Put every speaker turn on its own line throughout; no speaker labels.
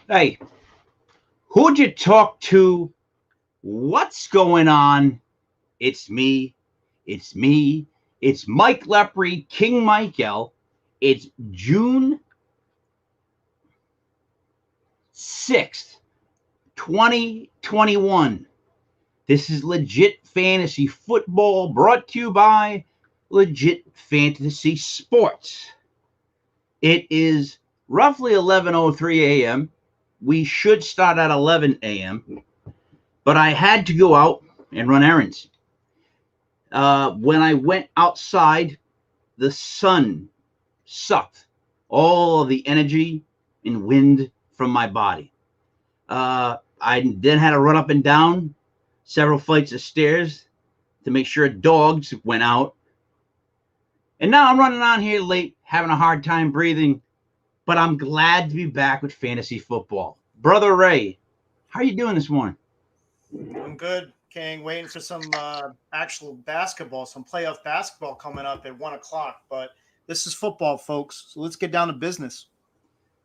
Hey, who'd you talk to? What's going on? It's me. It's me. It's Mike Lepre, King Michael. It's June 6th, 2021. This is Legit Fantasy Football brought to you by Legit Fantasy Sports. It is roughly 11:03 a.m. We should start at 11 a.m., but I had to go out and run errands. When I went outside, the sun sucked all of the energy and wind from my body. I then had to run up and down several flights of stairs to make sure dogs went out. And now I'm running on here late, having a hard time breathing, but I'm glad to be back with fantasy football. Brother Ray, how are you doing this morning?
I'm good, King. Waiting for some actual basketball, some playoff basketball coming up at 1 o'clock. But this is football, folks. So let's get down to business.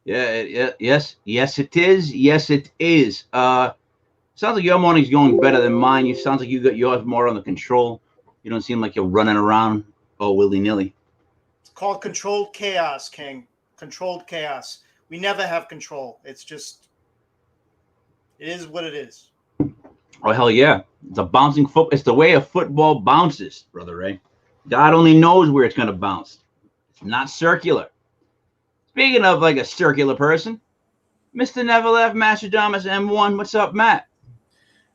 Yes, it is. Yes, it is. Sounds like your morning's going better than mine. You sounds like you got yours more under control. You don't seem like you're running around all willy nilly.
It's called controlled chaos, King. Controlled chaos. We never have control. It is what it is.
Oh hell yeah! It's a bouncing foot. It's the way a football bounces, brother Ray. God only knows where it's gonna bounce. It's not circular. Speaking of like a circular person, Mr. Never Left, Master Thomas M1. What's up, Matt?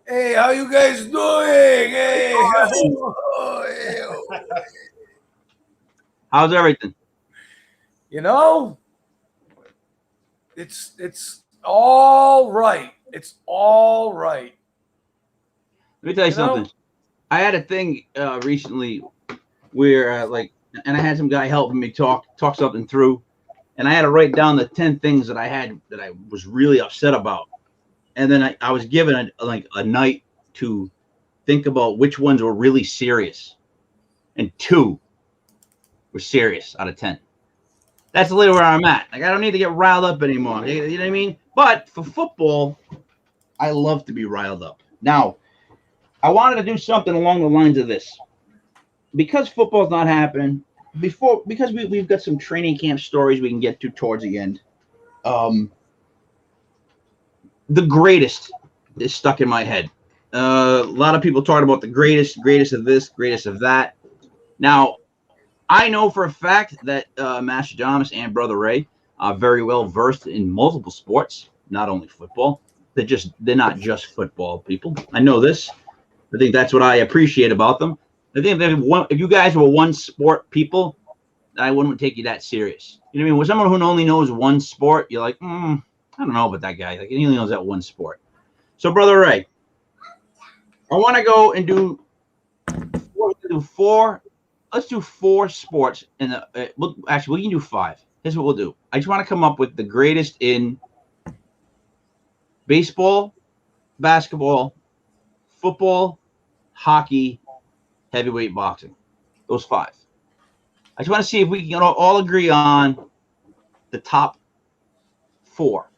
Hey, how you guys doing? Hey,
How's everything?
you know, it's all right. It's all right.
Let me tell you
You know,
something. I had a thing recently where and I had some guy helping me talk something through, and I had to write down the 10 things that I was really upset about, and then I was given a night to think about which ones were really serious, and 2 were serious out of 10. That's literally where I'm at. Like I don't need to get riled up anymore. You know what I mean? But for football, I love to be riled up. Now, I wanted to do something along the lines of this. Because football's not happening, because we've got some training camp stories we can get to towards the end. The greatest is stuck in my head. A lot of people talking about the greatest of this, greatest of that. Now, I know for a fact that Master Thomas and Brother Ray are very well versed in multiple sports, not only football. They're not just football people. I know this. I think that's what I appreciate about them. I think if you guys were one sport people, I wouldn't take you that serious. You know what I mean? With someone who only knows one sport, you're like, I don't know about that guy. Like he only knows that one sport. So, Brother Ray, I want to go and do four. Let's do 4 sports, and actually we can do 5. Here's what we'll do. I just want to come up with the greatest in baseball, basketball, football, hockey, heavyweight boxing. Those 5. I just want to see if we can all agree on the top 4.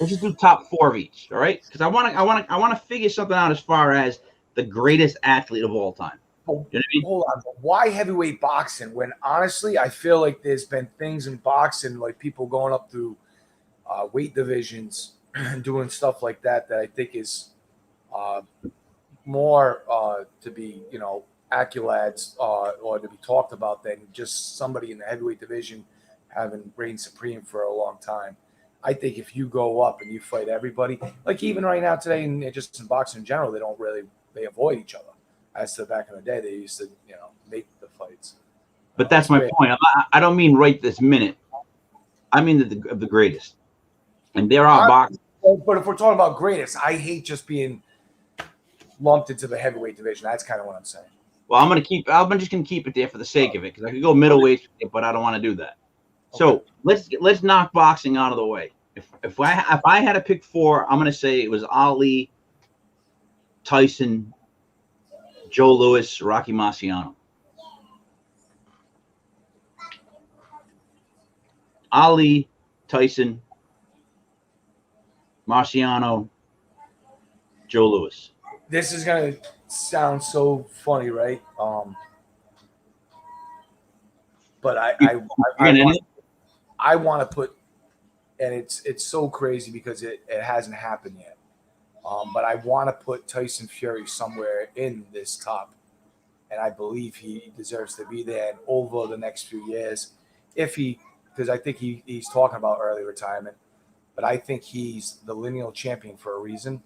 Let's just do top 4 of each, all right? Because I want to figure something out as far as the greatest athlete of all time. You know what I mean?
hold on. Why heavyweight boxing? When honestly, I feel like there's been things in boxing, like people going up through weight divisions and doing stuff like that, that I think is more to be, accolades or to be talked about than just somebody in the heavyweight division having reigned supreme for a long time. I think if you go up and you fight everybody, like even right now today, and just in boxing in general, they avoid each other. As to back in the day, they used to, make the fights.
But that's my point. I don't mean right this minute. I mean the greatest. And there are boxers.
But if we're talking about greatest, I hate just being lumped into the heavyweight division. That's kind of what I'm saying.
Well, I'm just gonna keep it there for the sake of it because I could go middleweight, but I don't want to do that. So let's knock boxing out of the way. If I had to pick 4, I'm gonna say it was Ali, Tyson, Joe Louis, Rocky Marciano. Ali, Tyson, Marciano, Joe Louis.
This is gonna sound so funny, right? But I want to put, and it's so crazy because it hasn't happened yet. But I want to put Tyson Fury somewhere in this top, and I believe he deserves to be there. And over the next few years, because I think he's talking about early retirement, but I think he's the lineal champion for a reason.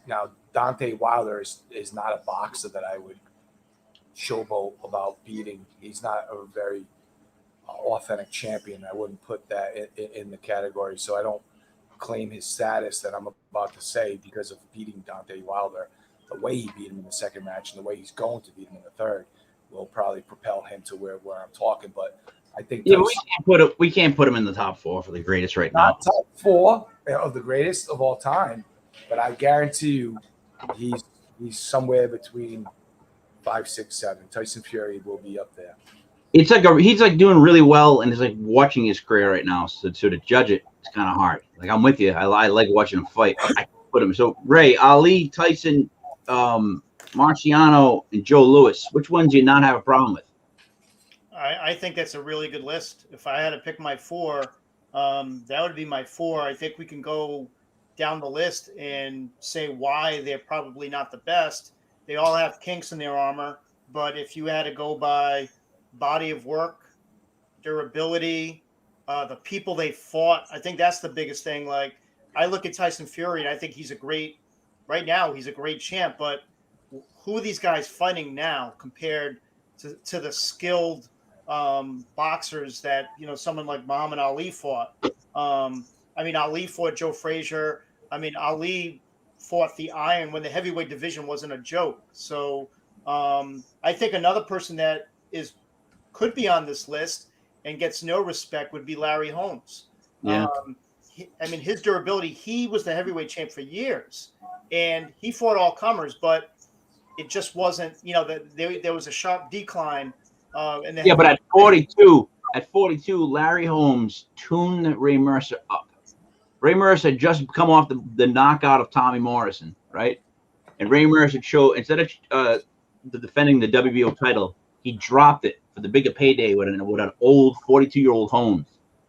Now Deontay Wilder is not a boxer that I would showboat about beating. He's not a very authentic champion. I wouldn't put that in the category. So I don't claim his status that I'm about to say because of beating Deontay Wilder. The way he beat him in the second match and the way he's going to beat him in the third will probably propel him to where I'm talking. But I think
we can't put him in the top 4 for the greatest right now.
Not top 4 of the greatest of all time, but I guarantee you he's somewhere between 5, 6, 7. Tyson Fury will be up there.
It's like he's like doing really well, and it's like watching his career right now. So to judge it, it's kind of hard. Like I'm with you. I like watching him fight. I put him. So Ray, Ali, Tyson, Marciano, and Joe Louis. Which ones do you not have a problem with?
I think that's a really good list. If I had to pick my 4, that would be my 4. I think we can go down the list and say why they're probably not the best. They all have kinks in their armor, but if you had to go by body of work, durability, the people they fought, I think that's the biggest thing. Like I look at Tyson Fury and I think right now he's a great champ, but who are these guys fighting now compared to the skilled boxers that, someone like Muhammad Ali fought? Ali fought Joe Frazier. Ali fought the Iron when the heavyweight division wasn't a joke. So I think another person that could be on this list and gets no respect would be Larry Holmes.
Yeah.
His durability, he was the heavyweight champ for years and he fought all comers, but it just wasn't, there was a sharp decline.
But at 42, Larry Holmes tuned Ray Mercer up. Ray Mercer had just come off the knockout of Tommy Morrison, right? And Ray Mercer instead of defending the WBO title, he dropped it for the bigger payday with an old 42-year-old Holmes.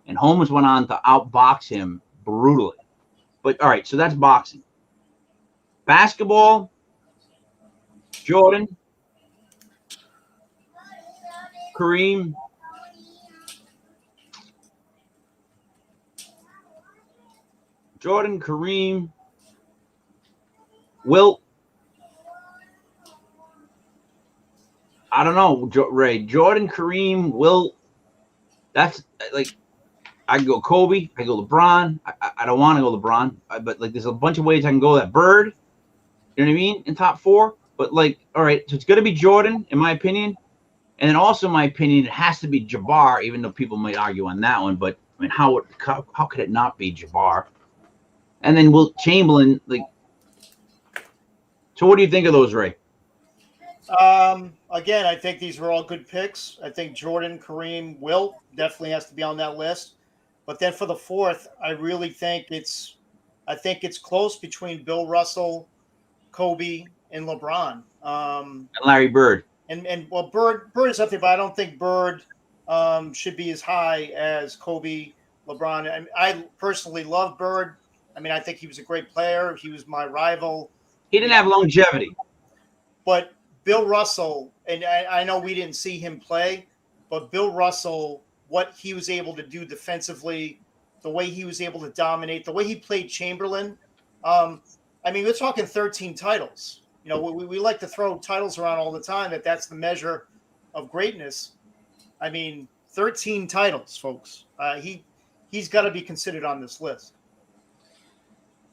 And Holmes went on to outbox him brutally. But all right, so that's boxing. Basketball, Jordan, Kareem, Wilt. I don't know, Ray. Jordan, Kareem, Wilt. That's like I can go Kobe. I go LeBron. I don't want to go LeBron, but like there's a bunch of ways I can go that. Bird. You know what I mean? In top 4. But like, all right, so it's going to be Jordan, in my opinion. And then also, in my opinion, it has to be Jabbar, even though people might argue on that one. But how could it not be Jabbar? And then Wilt Chamberlain, like. So what do you think of those, Ray?
Again, I think these were all good picks. I think Jordan, Kareem, Wilt definitely has to be on that list. But then for the 4th, I really think it's close between Bill Russell, Kobe, and LeBron.
And Larry Bird.
Well, Bird is up there, but I don't think Bird should be as high as Kobe, LeBron. I personally love Bird. I think he was a great player. He was my rival.
He didn't have longevity.
But Bill Russell, and I know we didn't see him play, but Bill Russell, what he was able to do defensively, the way he was able to dominate, the way he played Chamberlain. We're talking 13 titles. We like to throw titles around all the time. That's the measure of greatness. 13 titles, folks. He's got to be considered on this list.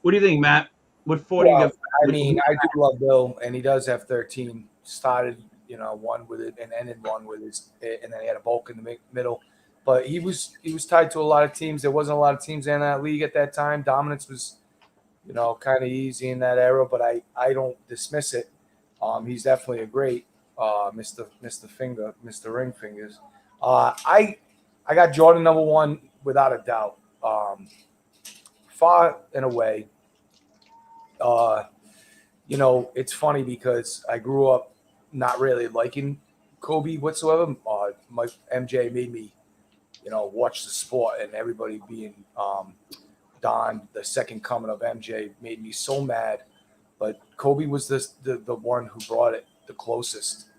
What do you think, Matt? What 40?
Well, I do love Bill, and he does have 13. Started, one with it and ended one with his, and then he had a bulk in the middle. But he was tied to a lot of teams. There wasn't a lot of teams in that league at that time. Dominance was, kind of easy in that era, but I don't dismiss it. He's definitely a great Mr. Ring Fingers. I got Jordan number 1 without a doubt. far and away. You know, it's funny because I grew up not really liking Kobe whatsoever. My MJ made me, you know, watch the sport, and everybody being Don, the second coming of MJ, made me so mad. But Kobe was the one who brought it the closest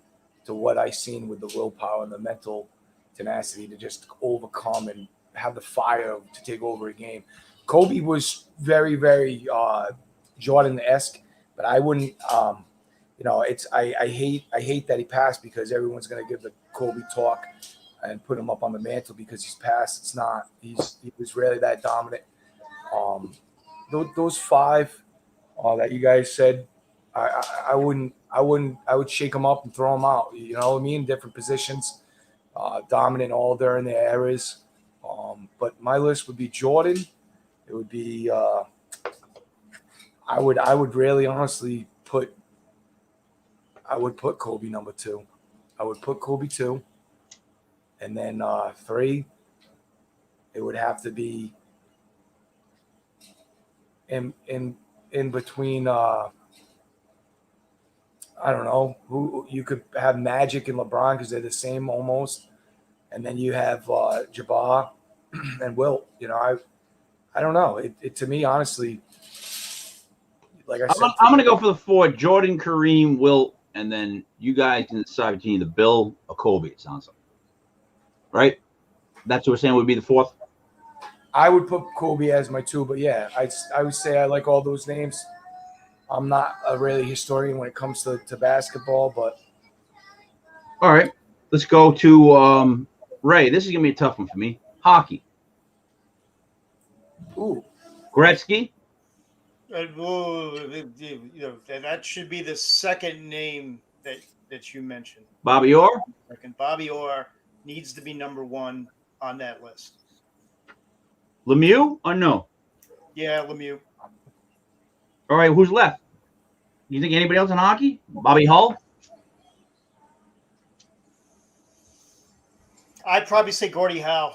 to what I seen with the willpower and the mental tenacity to just overcome and have the fire to take over a game. Kobe was very, very Jordan-esque, but I wouldn't. You know, it's I hate that he passed because everyone's gonna give the Kobe talk and put him up on the mantle because he's passed. It's not. He was really that dominant. Those five that you guys said, I would shake them up and throw them out. You know what I mean? Different positions, dominant all during their eras. But my list would be Jordan. It would be I would really honestly put Kobe number 2. I would put Kobe 2, and then 3. It would have to be in between. I don't know who you could have Magic and LeBron because they're the same almost, and then you have Jabbar and Wilt. You know, I don't know. It to me honestly, like I said,
I'm going to go for the 4: Jordan, Kareem, Wilt, and then you guys can decide between either Bill or Kobe. It sounds like, right? That's what we're saying would be the 4th.
I would put Kobe as my 2, but yeah, I would say I like all those names. I'm not a really historian when it comes to basketball, but
all right, let's go to Ray. This is going to be a tough one for me. Hockey.
Ooh,
Gretzky.
That should be the second name that you mentioned.
Bobby Orr.
Bobby Orr needs to be number 1 on that list.
Lemieux or no?
Yeah, Lemieux.
All right, who's left? You think anybody else in hockey? Bobby Hull?
I'd probably say Gordie Howe.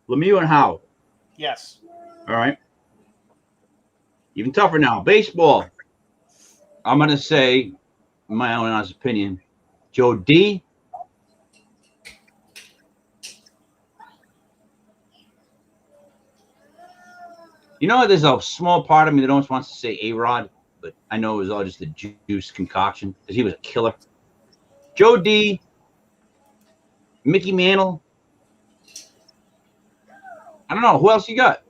Lemieux and Howe.
Yes.
All right. Even tougher now. Baseball. I'm going to say, in my own honest opinion, Joe D. You know, there's a small part of me that almost wants to say A-Rod, but I know it was all just a juice concoction because he was a killer. Joe D. Mickey Mantle. I don't know. Who else you got?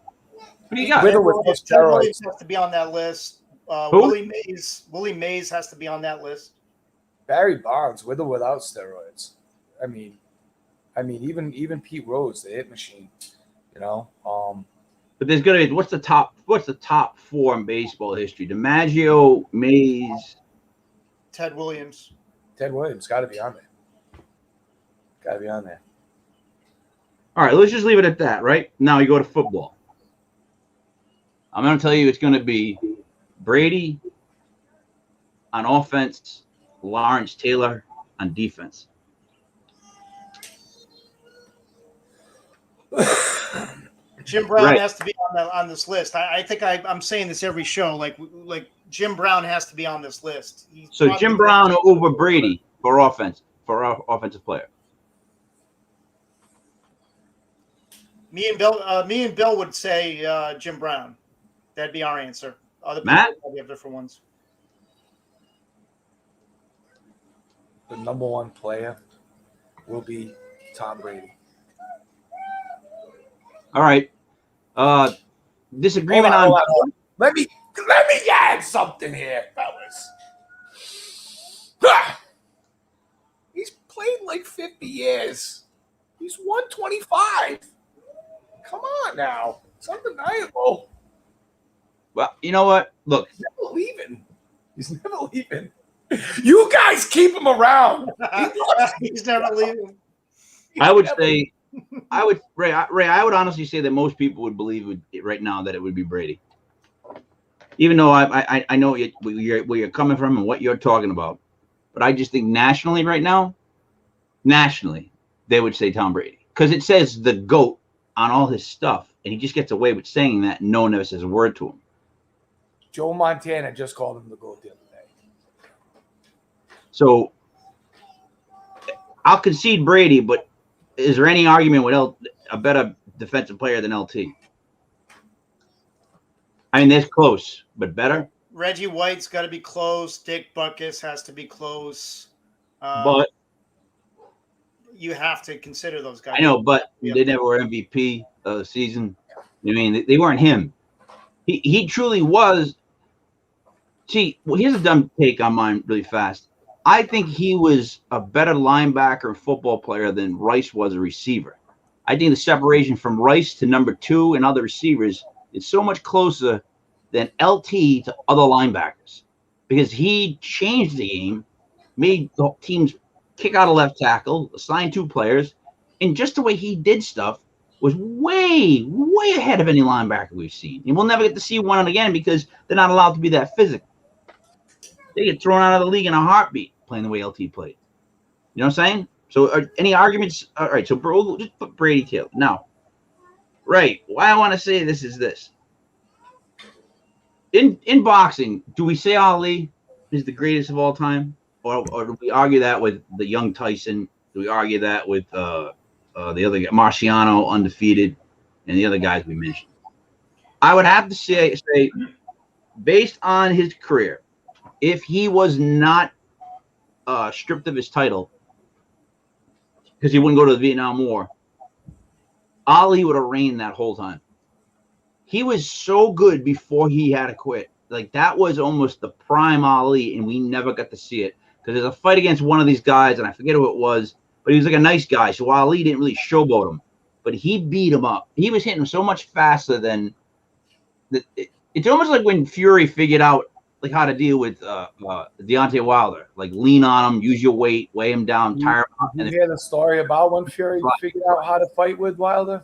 Who do you got?
Ted Williams has to be on that list. Willie Mays has to be on that list.
Barry Bonds, with or without steroids. I mean, even Pete Rose, the hit machine. You know.
But there's gonna be what's the top 4 in baseball history? DiMaggio, Mays,
Ted Williams.
Ted Williams got to be on there.
All right, let's just leave it at that. Right now, you go to football. I'm gonna tell you it's gonna be Brady on offense, Lawrence Taylor on defense.
Jim Brown has to be on this list. I think I'm saying this every show. Like Jim Brown has to be on this list.
So Jim Brown over Brady for offense, for our offensive player.
Me and Bill would say Jim Brown. That'd be our answer. Other
Matt?
people have different ones.
The number 1 player will be Tom Brady.
All right. Disagreement on.
Let me add something here, fellas. He's played like 50 years. He's 125. Come on now. It's undeniable.
Well, you know what? Look.
He's never leaving. You guys keep him around.
He's never leaving.
I would say, Ray, I would honestly say that most people would believe right now that it would be Brady. Even though I know where you're coming from and what you're talking about. But I just think nationally right now, they would say Tom Brady. Because it says the GOAT on all his stuff, and he just gets away with saying that, and no one ever says a word to him.
Joe Montana just called him the GOAT the other day.
So I'll concede Brady, but is there any argument with a better defensive player than LT? I mean, they're close, but better.
Reggie White's got to be close. Dick Butkus has to be close.
But
you have to consider those guys.
I know, but they never were MVP of the season. I mean, they weren't him. He truly was. See, well, here's a dumb take on mine really fast. I think he was a better linebacker and football player than Rice was a receiver. I think the separation from Rice to number 2 and other receivers is so much closer than LT to other linebackers because he changed the game, made the teams kick out a left tackle, assign 2 players, and just the way he did stuff was way, way ahead of any linebacker we've seen. And we'll never get to see one again because they're not allowed to be that physical. They get thrown out of the league in a heartbeat playing the way LT played. You know what I'm saying? So any arguments? All right, so we'll just put Brady Taylor. Now, right, why I want to say this is this. In boxing, do we say Ali is the greatest of all time? Or do we argue that with the young Tyson? Do we argue that with the other guy, Marciano, undefeated, and the other guys we mentioned? I would have to say based on his career, if he was not stripped of his title because he wouldn't go to the Vietnam War, Ali would have reigned that whole time. He was so good before he had to quit. Like, that was almost the prime Ali, and we never got to see it because there's a fight against one of these guys, and I forget who it was, but he was like a nice guy, so Ali didn't really showboat him, but he beat him up. He was hitting him so much faster than it's almost like when Fury figured out like how to deal with Deontay Wilder, like lean on him, use your weight, weigh him down, tire him.
You hear the story about when Fury figured out how to fight with Wilder?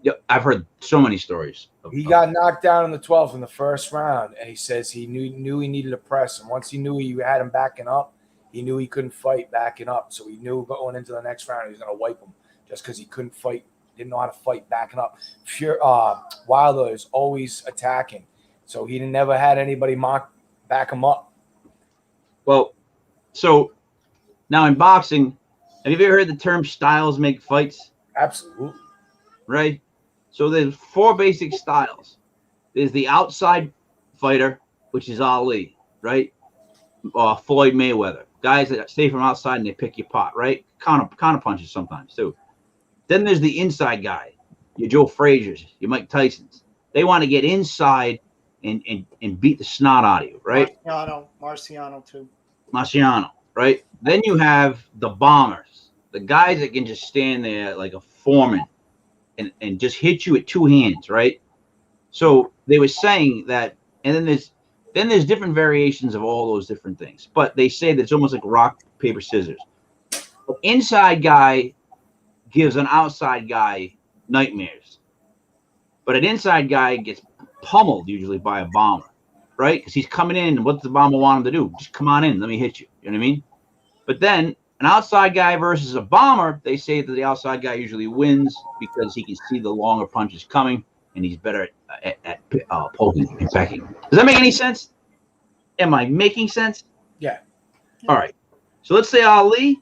Yeah, I've heard so many stories.
He got knocked down in the 12th in the first round, and he says he knew he needed to press him. Once he knew he had him backing up, he knew he couldn't fight backing up. So he knew going into the next round he was going to wipe him just because he couldn't fight, didn't know how to fight backing up. Wilder is always attacking. So he never had anybody back him up.
Well, so now in boxing, have you ever heard the term styles make fights?
Absolutely.
Right? So there's 4 basic styles. There's the outside fighter, which is Ali, right? Floyd Mayweather. Guys that stay from outside and they pick you apart, right? Counter punches sometimes too. Then there's the inside guy. Your Joe Frazier's, your Mike Tyson's. They want to get inside and beat the snot out of you, right?
Marciano too.
Marciano, right? Then you have the bombers, the guys that can just stand there like a foreman and just hit you with 2 hands, right? So they were saying that, and then there's different variations of all those different things, but they say that it's almost like rock, paper, scissors. The inside guy gives an outside guy nightmares, but an inside guy gets pummeled usually by a bomber, right? Because he's coming in, and what does the bomber want him to do? Just come on in, let me hit you. You know what I mean? But then an outside guy versus a bomber, they say that the outside guy usually wins because he can see the longer punches coming, and he's better at poking and pecking. Does that make any sense? Am I making sense?
Yeah.
All right. So let's say Ali.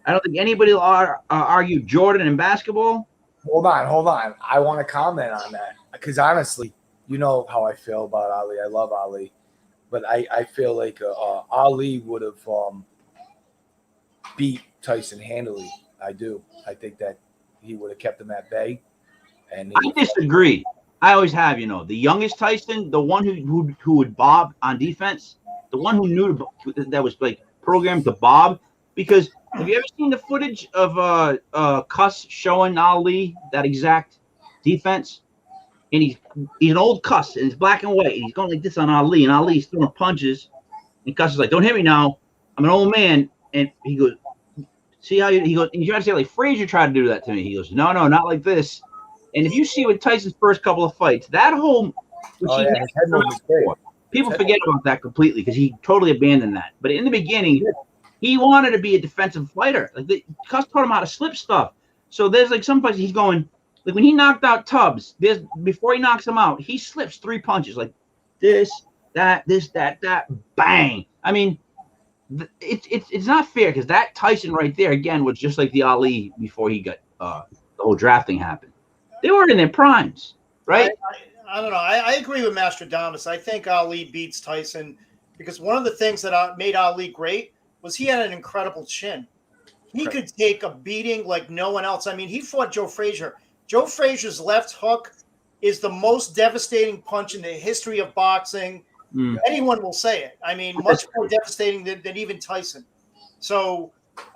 I don't think anybody will argue Jordan in basketball.
Hold on. I want to comment on that because honestly, you know how I feel about Ali. I love Ali, but I feel like Ali would have beat Tyson handily. I do. I think that he would have kept him at bay. And
I disagree. I always have, the youngest Tyson, the one who would bob on defense, the one who knew that was like programmed to bob. Because have you ever seen the footage of Cuss showing Ali that exact defense? And he's an old Cuss, and it's black and white. And he's going like this on Ali, and Ali's throwing punches. And Cuss is like, "Don't hit me now. I'm an old man." And he goes, "See how he goes?" And you try to say like Frazier tried to do that to me. He goes, "No, not like this." And if you see with Tyson's first couple of fights, that whole people forget about that completely because he totally abandoned that. But in the beginning, he wanted to be a defensive fighter. Like Cuss taught him how to slip stuff. So there's like some fights he's going, Like when he knocked out Tubbs, before he knocks him out, he slips 3 punches like this, that, bang. I mean, it's not fair because that Tyson right there again was just like the Ali before he got the whole drafting happened. They were in their primes, right?
I don't know. I agree with Mastradamus. I think Ali beats Tyson because one of the things that made Ali great was he had an incredible chin. He could take a beating like no one else. I mean, he fought Joe Frazier. Joe Frazier's left hook is the most devastating punch in the history of boxing. Anyone will say it. I mean, much more devastating than even Tyson. So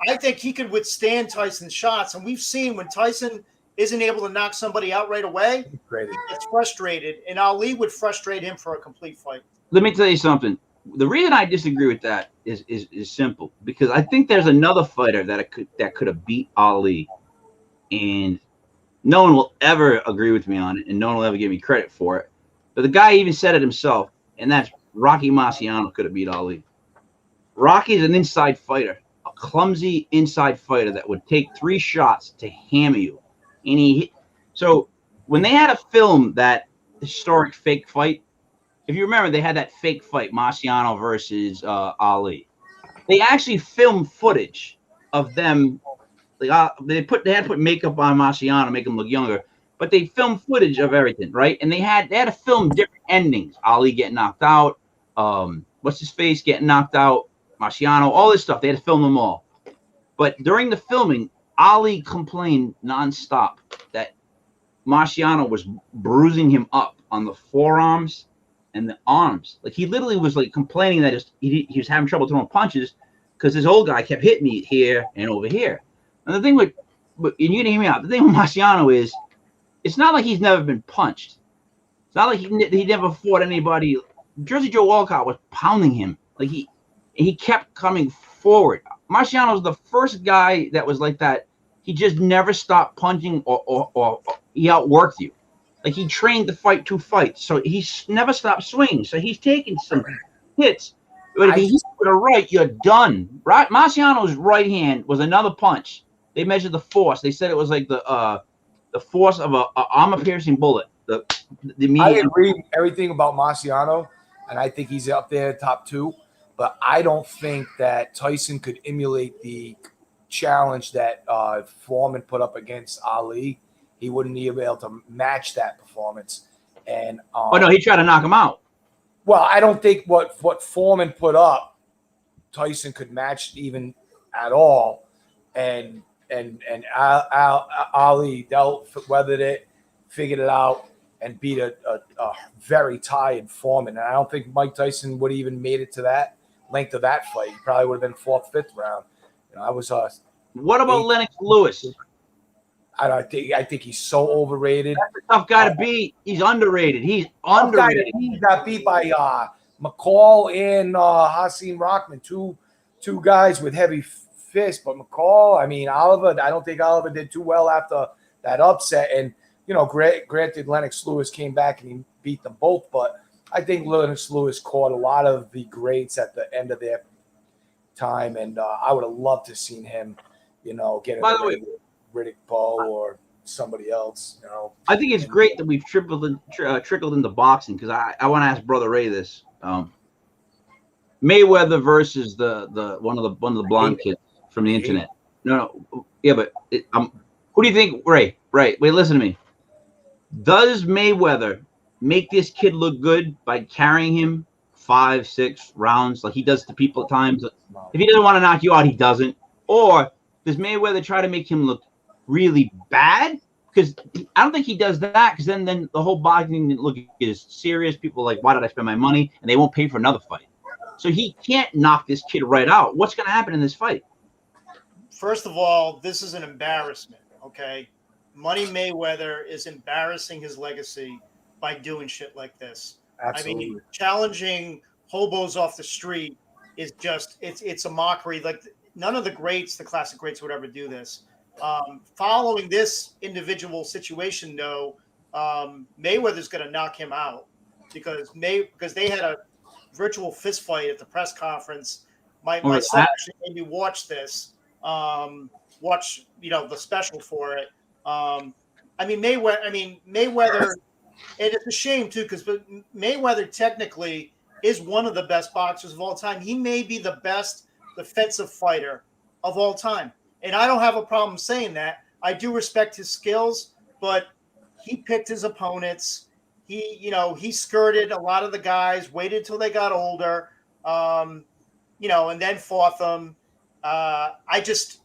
I think he could withstand Tyson's shots. And we've seen when Tyson isn't able to knock somebody out right away, he gets frustrated. And Ali would frustrate him for a complete fight.
Let me tell you something. The reason I disagree with that is simple, because I think there's another fighter that could have beat Ali, and no one will ever agree with me on it, and no one will ever give me credit for it. But the guy even said it himself, and that's Rocky Marciano could have beat Ali. Rocky's an inside fighter, a clumsy inside fighter that would take 3 shots to hammer you. And so when they had to film that historic fake fight, if you remember, they had that fake fight, Marciano versus Ali. They actually filmed footage of them. They had to put makeup on Marciano to make him look younger, but they filmed footage of everything, right? And they had to film different endings. Ali getting knocked out, what's his face getting knocked out, Marciano, all this stuff. They had to film them all. But during the filming, Ali complained nonstop that Marciano was bruising him up on the forearms and the arms. Like he literally was like complaining that he was having trouble throwing punches because this old guy kept hitting me here and over here. And the thing and you didn't hear me out. The thing with Marciano is, it's not like he's never been punched. It's not like he never fought anybody. Jersey Joe Walcott was pounding him. Like he kept coming forward. Marciano was the first guy that was like that. He just never stopped punching or he outworked you. Like he trained to fight 2 fights, so he's never stopped swinging. So he's taking some hits, but if he hits with a right, you're done. Right? Marciano's right hand was another punch. They measured the force. They said it was like the force of a armor-piercing bullet.
I agree with everything about Marciano, and I think he's up there top 2. But I don't think that Tyson could emulate the challenge that Foreman put up against Ali. He wouldn't be able to match that performance. And
no, he tried to knock him out.
Well, I don't think what Foreman put up, Tyson could match even at all. And Ali weathered it, figured it out, and beat a very tired Foreman. And I don't think Mike Tyson would have even made it to that length of that fight. He probably would have been 4th, 5th round. I was.
What about Lennox Lewis?
I think he's so overrated.
That's a tough guy to beat. He's underrated. He
got beat by McCall and Hasim Rahman, two guys with heavy fists. But McCall, I mean, Oliver, I don't think Oliver did too well after that upset. And, granted, Lennox Lewis came back and he beat them both. But I think Lennox Lewis caught a lot of the greats at the end of their time. And I would have loved to have seen him, get
By the way,
Riddick Bowe or somebody else.
I think it's great that we've trickled into boxing, because I want to ask Brother Ray this. Mayweather versus the one of the blonde kids from the internet. No, yeah, but who do you think, Ray? Right, wait, listen to me. Does Mayweather make this kid look good by carrying him 5-6 rounds like he does to people at times? If he doesn't want to knock you out, he doesn't. Or does Mayweather try to make him look really bad? Because I don't think he does that, because then the whole boxing look is serious. People are like, why did I spend my money? And they won't pay for another fight. So he can't knock this kid right out. What's going to happen in this fight?
First of all, this is an embarrassment, okay? Money Mayweather is embarrassing his legacy by doing shit like this.
Absolutely.
I mean, challenging hobos off the street is just, it's a mockery. Like, none of the greats, the classic greats, would ever do this. Following this individual situation, though, Mayweather's going to knock him out because they had a virtual fist fight at the press conference. My son actually made me watch this, the special for it. I mean Mayweather, and it's a shame too because Mayweather technically is one of the best boxers of all time. He may be the best defensive fighter of all time, and I don't have a problem saying that. I do respect his skills, but he picked his opponents. He skirted a lot of the guys, waited till they got older, and then fought them. I just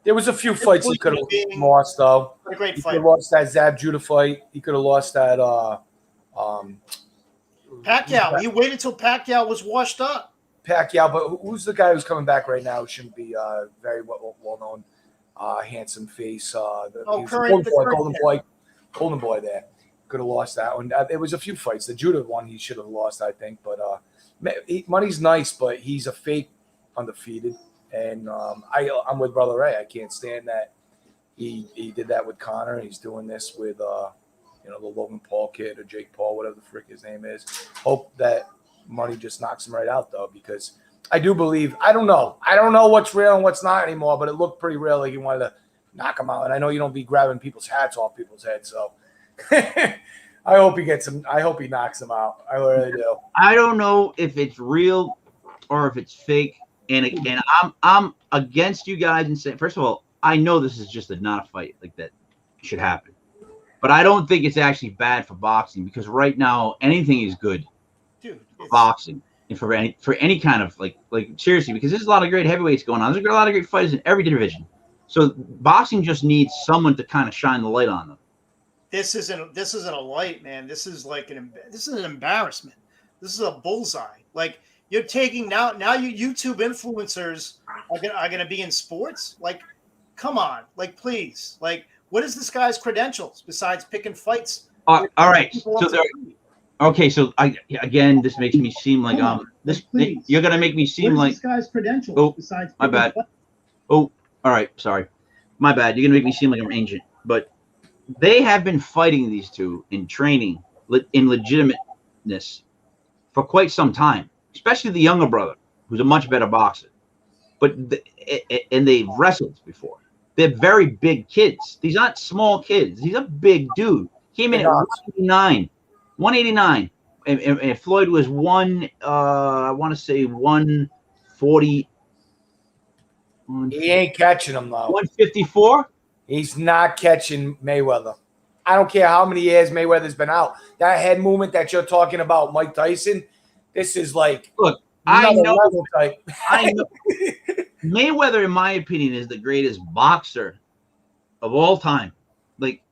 There was a few fights he could have lost, though.
a great
He
fight.
could have lost that Zab Judah fight. He could have lost that.
Pacquiao. He waited till Pacquiao was washed up.
Pacquiao, but who's the guy who's coming back right now? Who shouldn't be very well known, handsome face. Golden boy there. Could have lost that one. There was a few fights. The Judah one he should have lost, I think. But money's nice, but he's a fake undefeated. And I'm with Brother Ray. I can't stand that he did that with Conor. He's doing this with the Logan Paul kid or Jake Paul, whatever the frick his name is. Hope that money just knocks him right out, though, because I do believe I don't know what's real and what's not anymore, but it looked pretty real. Like he wanted to knock him out. And I know you don't be grabbing people's hats off people's heads, so I hope he gets him. I hope he knocks him out. I really do.
I don't know if it's real or if it's fake. And I'm against you guys and saying, first of all, I know this is just not a fight like that should happen, but I don't think it's actually bad for boxing because right now anything is good,
dude.
For boxing and for any kind of like seriously, because there's a lot of great heavyweights going on. There's a lot of great fighters in every division. So boxing just needs someone to kind of shine the light on them.
This isn't a light, man. This is like this is an embarrassment. This is a bullseye. Like. You're taking now you YouTube influencers are gonna be in sports. Like, come on, like please, like what is this guy's credentials besides picking fights?
All right, so again, this makes me seem like you're gonna make me seem like
this guy's credentials besides.
My bad. Oh, all right, sorry, my bad. You're gonna make me seem like I'm ancient, but they have been fighting these two in training in legitimateness for quite some time. Especially the younger brother, who's a much better boxer. And they've wrestled before. They're very big kids. These aren't small kids. He's a big dude. Came in at 189. And Floyd was I want to say 140.
He ain't catching him, though.
154?
He's not catching Mayweather. I don't care how many years Mayweather's been out. That head movement that you're talking about, Mike Tyson, this is like,
look, I know
type.
Mayweather, in my opinion, is the greatest boxer of all time. Like,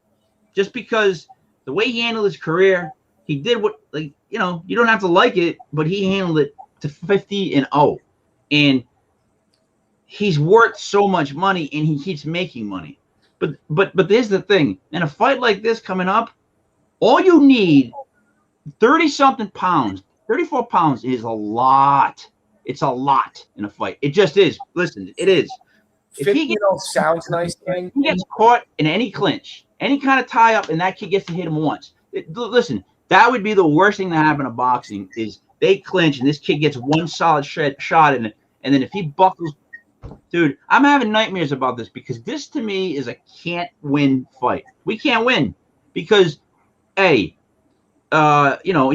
just because the way he handled his career, he did what, like, you don't have to like it, but he handled it to 50-0. And he's worth so much money, and he keeps making money. But here's the thing. In a fight like this coming up, all you need, 30-something pounds, 34 pounds is a lot. It's a lot in a fight. It just is. Listen, it is.
If he sounds nice,
he gets caught in any clinch, any kind of tie up, and that kid gets to hit him once. Listen, that would be the worst thing that happen in boxing is they clinch and this kid gets one solid shot in it, and then if he buckles, dude, I'm having nightmares about this because this to me is a can't win fight. We can't win because, he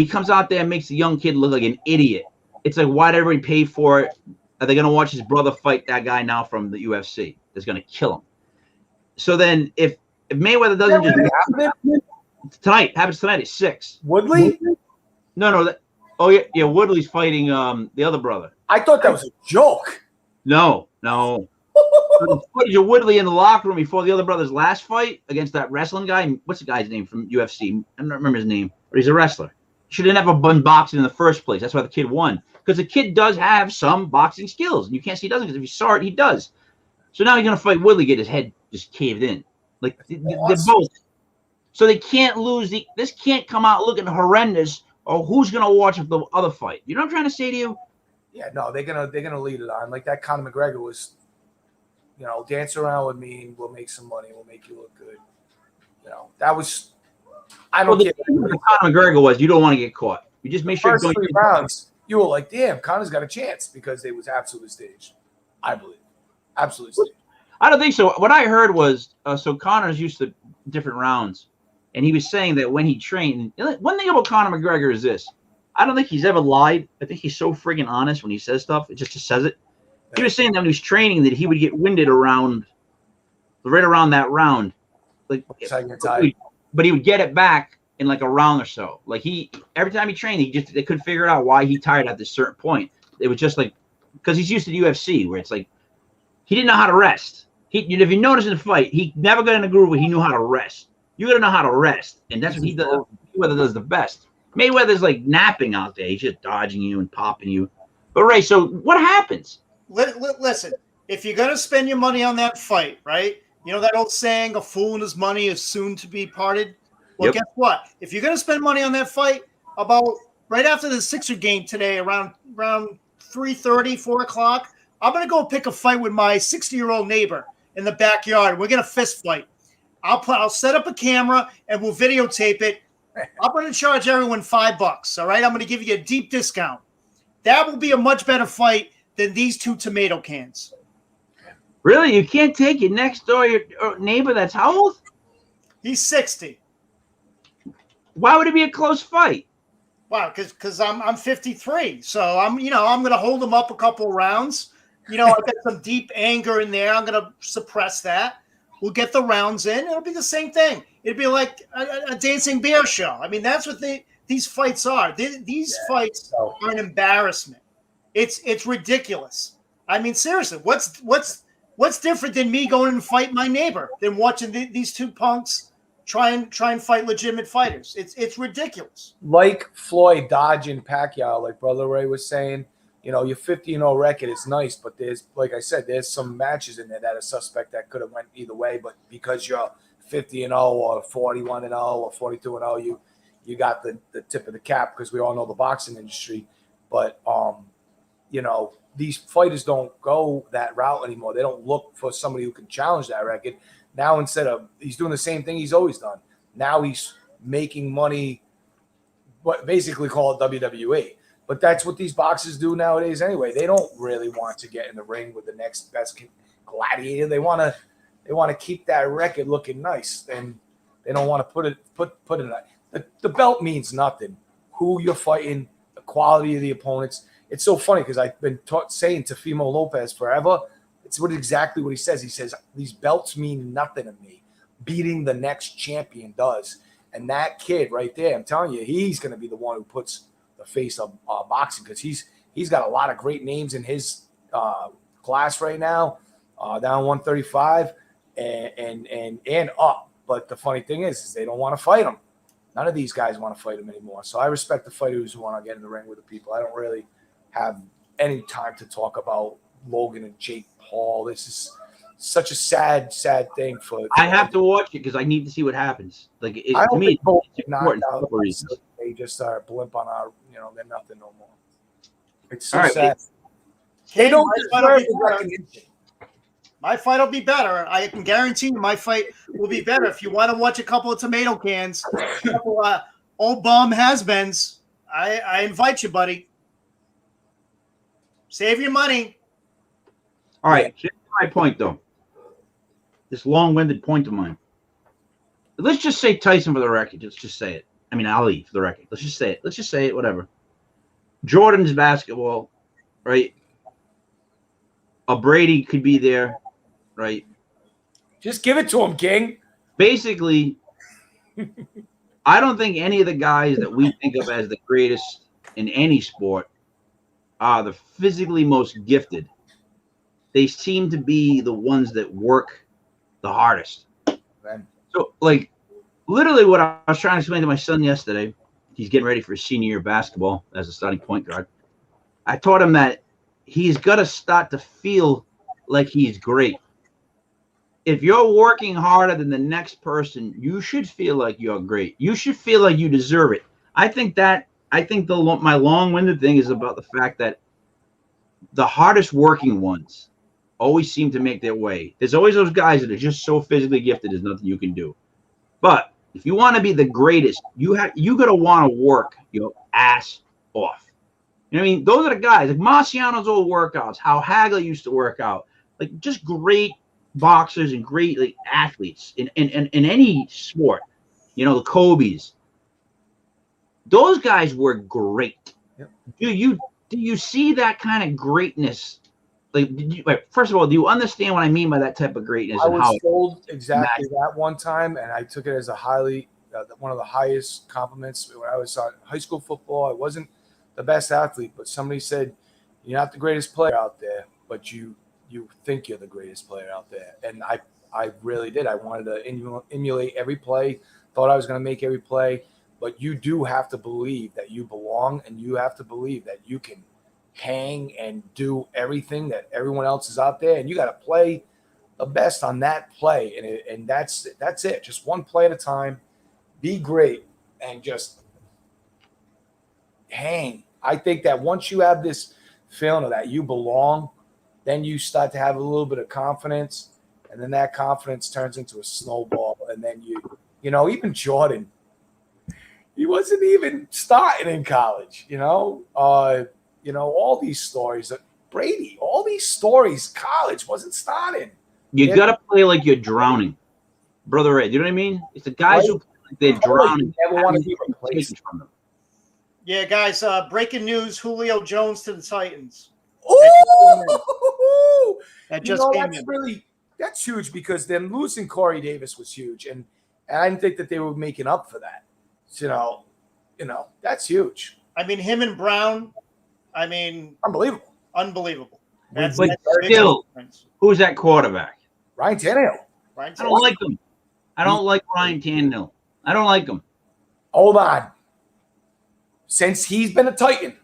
comes out there and makes the young kid look like an idiot. It's like, why did everybody pay for it? Are they going to watch his brother fight that guy now from the UFC that's going to kill him? So then if Mayweather doesn't happens tonight at 6.
Woodley?
No. Woodley's fighting the other brother.
I thought that was a joke.
No. The footage of Woodley in the locker room before the other brother's last fight against that wrestling guy. What's the guy's name from UFC? I don't remember his name, but he's a wrestler. Should have never been boxing in the first place. That's why the kid won. Because the kid does have some boxing skills. And you can't say he doesn't, because if you saw it, he does. So now he's going to fight Woodley, get his head just caved in. Like, they're both. So they can't lose. This can't come out looking horrendous, or who's going to watch the other fight? You know what I'm trying to say to you?
Yeah, no, they're gonna lead it on. Like that Conor McGregor was, dance around with me and we'll make some money. We'll make you look good. That was. I don't care.
The Conor McGregor was you don't want to get caught. You just make sure.
First 3 rounds, you were like, damn, Conor's got a chance because they was absolutely staged. I believe, absolutely staged.
I don't think so. What I heard was so Connor's used to different rounds, and he was saying that when he trained, one thing about Conor McGregor is this: I don't think he's ever lied. I think he's so friggin' honest when he says stuff. It just says it. He was saying that when he was training that he would get winded right around that round, like, but he would get it back in like a round or so. Like every time he trained, they couldn't figure out why he tired at this certain point. It was just like because he's used to the UFC where it's like he didn't know how to rest. If you notice in the fight, he never got in a groove where he knew how to rest. You got to know how to rest, and that's what he does. Mayweather does the best. Mayweather's like napping out there. He's just dodging you and popping you. But Ray, so what happens?
Listen, if you're gonna spend your money on that fight, right? You know that old saying, "A fool and his money is soon to be parted." Well, Guess what? If you're gonna spend money on that fight, about right after the Sixer game today, around 3:30, 4 o'clock, I'm gonna go pick a fight with my 60-year-old neighbor in the backyard. We're gonna fist fight. I'll set up a camera and we'll videotape it. I'm gonna charge everyone $5. All right, I'm gonna give you a deep discount. That will be a much better fight than these two tomato cans.
Really, you can't take your next door your neighbor that's how old?
He's 60.
Why would it be a close fight?
Wow, because I'm 53, so I'm gonna hold him up a couple rounds. I've got some deep anger in there. I'm gonna suppress that. We'll get the rounds in. It'll be the same thing. It'd be like a dancing bear show. I mean, that's what these fights are. These fights are an embarrassment. It's ridiculous. I mean, seriously, what's different than me going and fight my neighbor than watching these two punks try and fight legitimate fighters? It's ridiculous.
Like Floyd dodging Pacquiao, like Brother Ray was saying, your 50-0 record is nice, but there's, like I said, there's some matches in there that are suspect that could have went either way. But because you're 50-0 or 41-0 or 42-0, you got the tip of the cap because we all know the boxing industry. But these fighters don't go that route anymore. They don't look for somebody who can challenge that record. Now, instead of he's doing the same thing he's always done. Now he's making money, what basically call it WWE. But that's what these boxers do nowadays anyway. They don't really want to get in the ring with the next best gladiator. They want to keep that record looking nice, and they don't want to put it. The belt means nothing. Who you're fighting, the quality of the opponents. It's so funny because I've been saying Teofimo Lopez forever. It's exactly what he says. He says, these belts mean nothing to me. Beating the next champion does. And that kid right there, I'm telling you, he's going to be the one who puts the face of boxing because he's got a lot of great names in his class right now, down 135 and up. But the funny thing is they don't want to fight him. None of these guys want to fight him anymore. So I respect the fighters who want to get in the ring with the people. I don't really have any time to talk about Logan and Jake Paul. This is such a sad thing for.
I have to watch it because I need to see what happens. Like
I don't think
it's important for a couple reasons.
They just are a blimp on our. They're nothing no more. It's so
All right,
sad. They don't deserve the recognition.
My fight will be better. I can guarantee you my fight will be better. If you want to watch a couple of tomato cans, a couple old bum has-beens, I invite you, buddy. Save your money.
All right, here's my point, though. This long-winded point of mine. Let's just say Tyson for the record. Let's just say it. I mean, Ali for the record. Let's just say it. Let's just say it, whatever. Jordan's basketball, right? A Brady could be there, right?
Just give it to him, King.
Basically, I don't think any of the guys that we think of as the greatest in any sport are the physically most gifted. They seem to be the ones that work the hardest.
Man.
So, like, literally what I was trying to explain to my son yesterday, he's getting ready for his senior year basketball as a starting point guard. I taught him that he's got to start to feel like he's great. If you're working harder than the next person, you should feel like you're great. You should feel like you deserve it. I think my long-winded thing is about the fact that the hardest working ones always seem to make their way. There's always those guys that are just so physically gifted, there's nothing you can do. But if you want to be the greatest, you got to want to work your ass off. You know what I mean? Those are the guys like Marciano's old workouts, how Hagler used to work out, like just great boxers and great like athletes in any sport. You know, the Kobe's. Those guys were great.
Yep.
Do you see that kind of greatness? Like, first of all, do you understand what I mean by that type of greatness?
I
and how
was told exactly that one time, and I took it as a highly one of the highest compliments when I was on high school football. I wasn't the best athlete, but somebody said, "You're not the greatest player out there, but you think you're the greatest player out there." And I really did. I wanted to emulate every play. Thought I was going to make every play, but you do have to believe that you belong, and you have to believe that you can hang and do everything that everyone else is out there, and you got to play the best on that play, and that's it. Just one play at a time. Be great and just hang. I think that once you have this feeling that you belong, then you start to have a little bit of confidence, and then that confidence turns into a snowball, and then even Jordan, he wasn't even starting in college. All these stories. Brady, all these stories, college wasn't starting.
You got to play like you're drowning, Brother Ed. You know what I mean? It's the guys who play like they're drowning.
You never want to be replaced
from them.
Yeah, guys. Breaking news: Julio Jones to the Titans.
Ooh!
That just came in.
That's huge because them losing Corey Davis was huge, and I didn't think that they were making up for that. That's huge.
I mean, him and Brown. I mean,
unbelievable.
That's
still, who's that quarterback?
Ryan Tannehill.
I don't like him. I don't like Ryan Tannehill. I don't like him.
Hold on. Since he's been a Titan,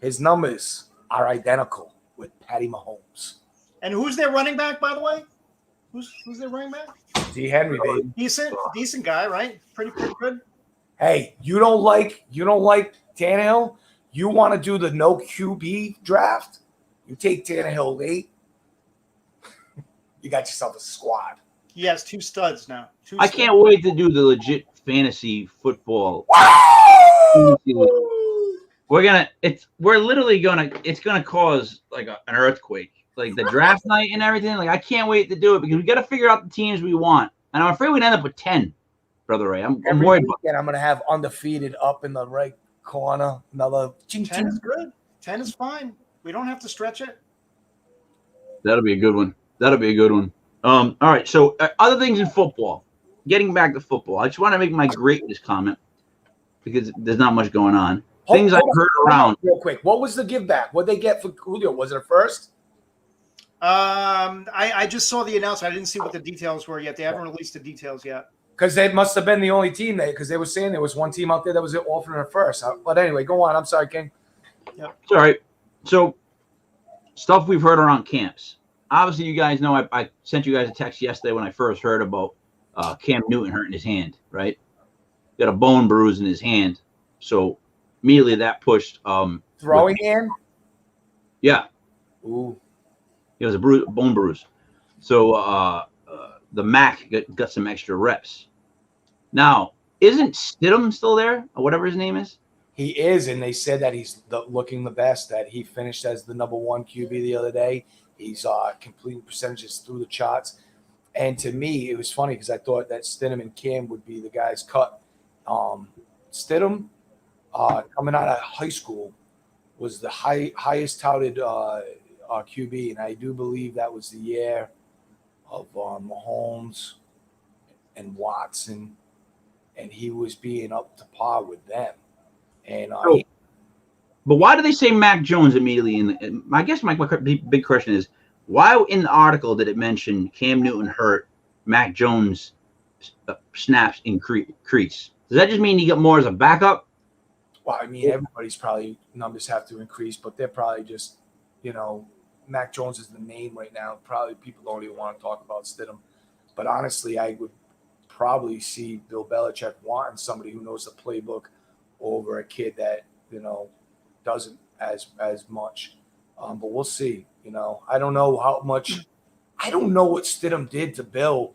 his numbers are identical with Patty Mahomes.
And who's their running back, by the way? Who's their running back?
D. Henry, baby.
Decent guy, right? Pretty good.
Hey, you don't like Tannehill? You want to do the no QB draft? You take Tannehill late. You got yourself a squad.
He has 2 studs now.
I can't wait to do the legit fantasy football. It's gonna cause like an earthquake, like the draft night and everything. Like I can't wait to do it because we got to figure out the teams we want, and I'm afraid we'd end up with 10, Brother Ray. I'm worried.
I'm gonna have undefeated up in the right corner. Another
10 is good. 10 is fine. We don't have to stretch it.
That'll be a good one. All right. So other things in football. Getting back to football, I just want to make my greatness comment because there's not much going on. Things I've heard around.
Real quick, what was the give back? What they get for Julio? Was it a first?
I just saw the announcement. I didn't see what the details were yet. They haven't released the details yet.
Because they must have been the only team there. Because they were saying there was one team out there that was offering a first. But anyway, go on. I'm sorry, King.
Yep.
It's all right. So stuff we've heard around camps. Obviously, you guys know I sent you guys a text yesterday when I first heard about Cam Newton hurting his hand, right? Got a bone bruise in his hand. So immediately that pushed
throwing hand?
Yeah.
Ooh.
It was a bone bruise. So the Mac got some extra reps. Now, isn't Stidham still there or whatever his name is?
He is, and they said that he's looking the best, that he finished as the number 1 QB the other day. He's completing percentages through the charts. And to me, it was funny because I thought that Stidham and Cam would be the guys cut. Stidham, coming out of high school, was the highest touted QB, and I do believe that was the year of Mahomes and Watson, and he was being up to par with them. And
but why do they say Mac Jones immediately? I guess my big question is, why in the article did it mention Cam Newton hurt, Mac Jones snaps increase? Does that just mean he got more as a backup?
Well, I mean, everybody's probably numbers have to increase, but they're probably just, Mac Jones is the name right now. Probably people don't even want to talk about Stidham. But honestly, I would probably see Bill Belichick wanting somebody who knows the playbook over a kid that, doesn't as much. But we'll see. I don't know how much. I don't know what Stidham did to Bill.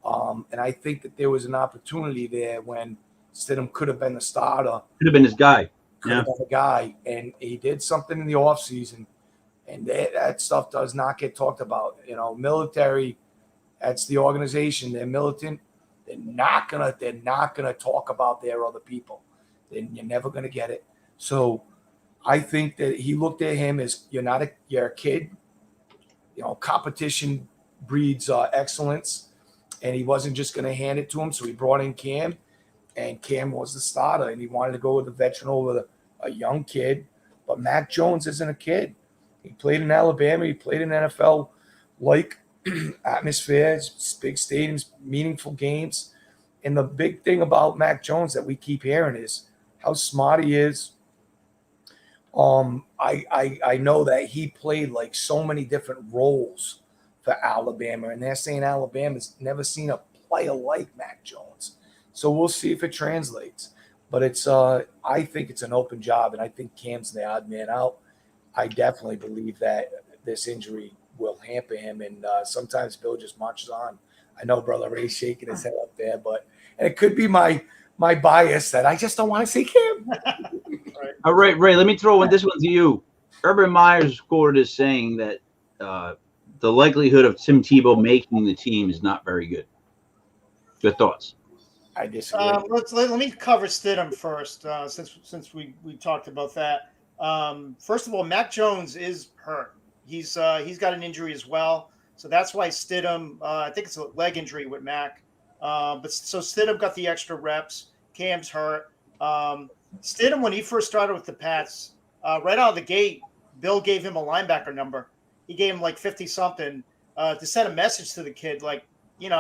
And I think that there was an opportunity there when Stidham could have been the starter.
Could have been his guy.
Could have been the guy. And he did something in the offseason. And that stuff does not get talked about. Military That's the organization. They're militant. They're not gonna talk about their other people. Then you're never gonna get it. So I think that he looked at him as you're a kid. Competition breeds excellence, and he wasn't just going to hand it to him. So he brought in Cam, and Cam was the starter, and he wanted to go with a veteran over a young kid. But Mac Jones isn't a kid. He played in Alabama. He played in NFL like atmospheres, big stadiums, meaningful games. And the big thing about Mac Jones that we keep hearing is how smart he is. I know that he played like so many different roles for Alabama, and they're saying Alabama's never seen a player like Mac Jones. So we'll see if it translates. But I think it's an open job, and I think Cam's the odd man out. I definitely believe that this injury will hamper him, and sometimes Bill just marches on. I know Brother Ray's shaking his head up there, and it could be my bias that I just don't want to see Cam.
All right, Ray, let me throw this one to you. Urban Meyer is quoted as saying that the likelihood of Tim Tebow making the team is not very good. Your thoughts?
I disagree.
Let me cover Stidham first, since we talked about that. First of all, Mac Jones is hurt. He's got an injury as well, so that's why Stidham. I think it's a leg injury with Mac. But so Stidham got the extra reps. Cam's hurt. Stidham, when he first started with the Pats, right out of the gate, Bill gave him a linebacker number. He gave him like 50-something to send a message to the kid, like, you're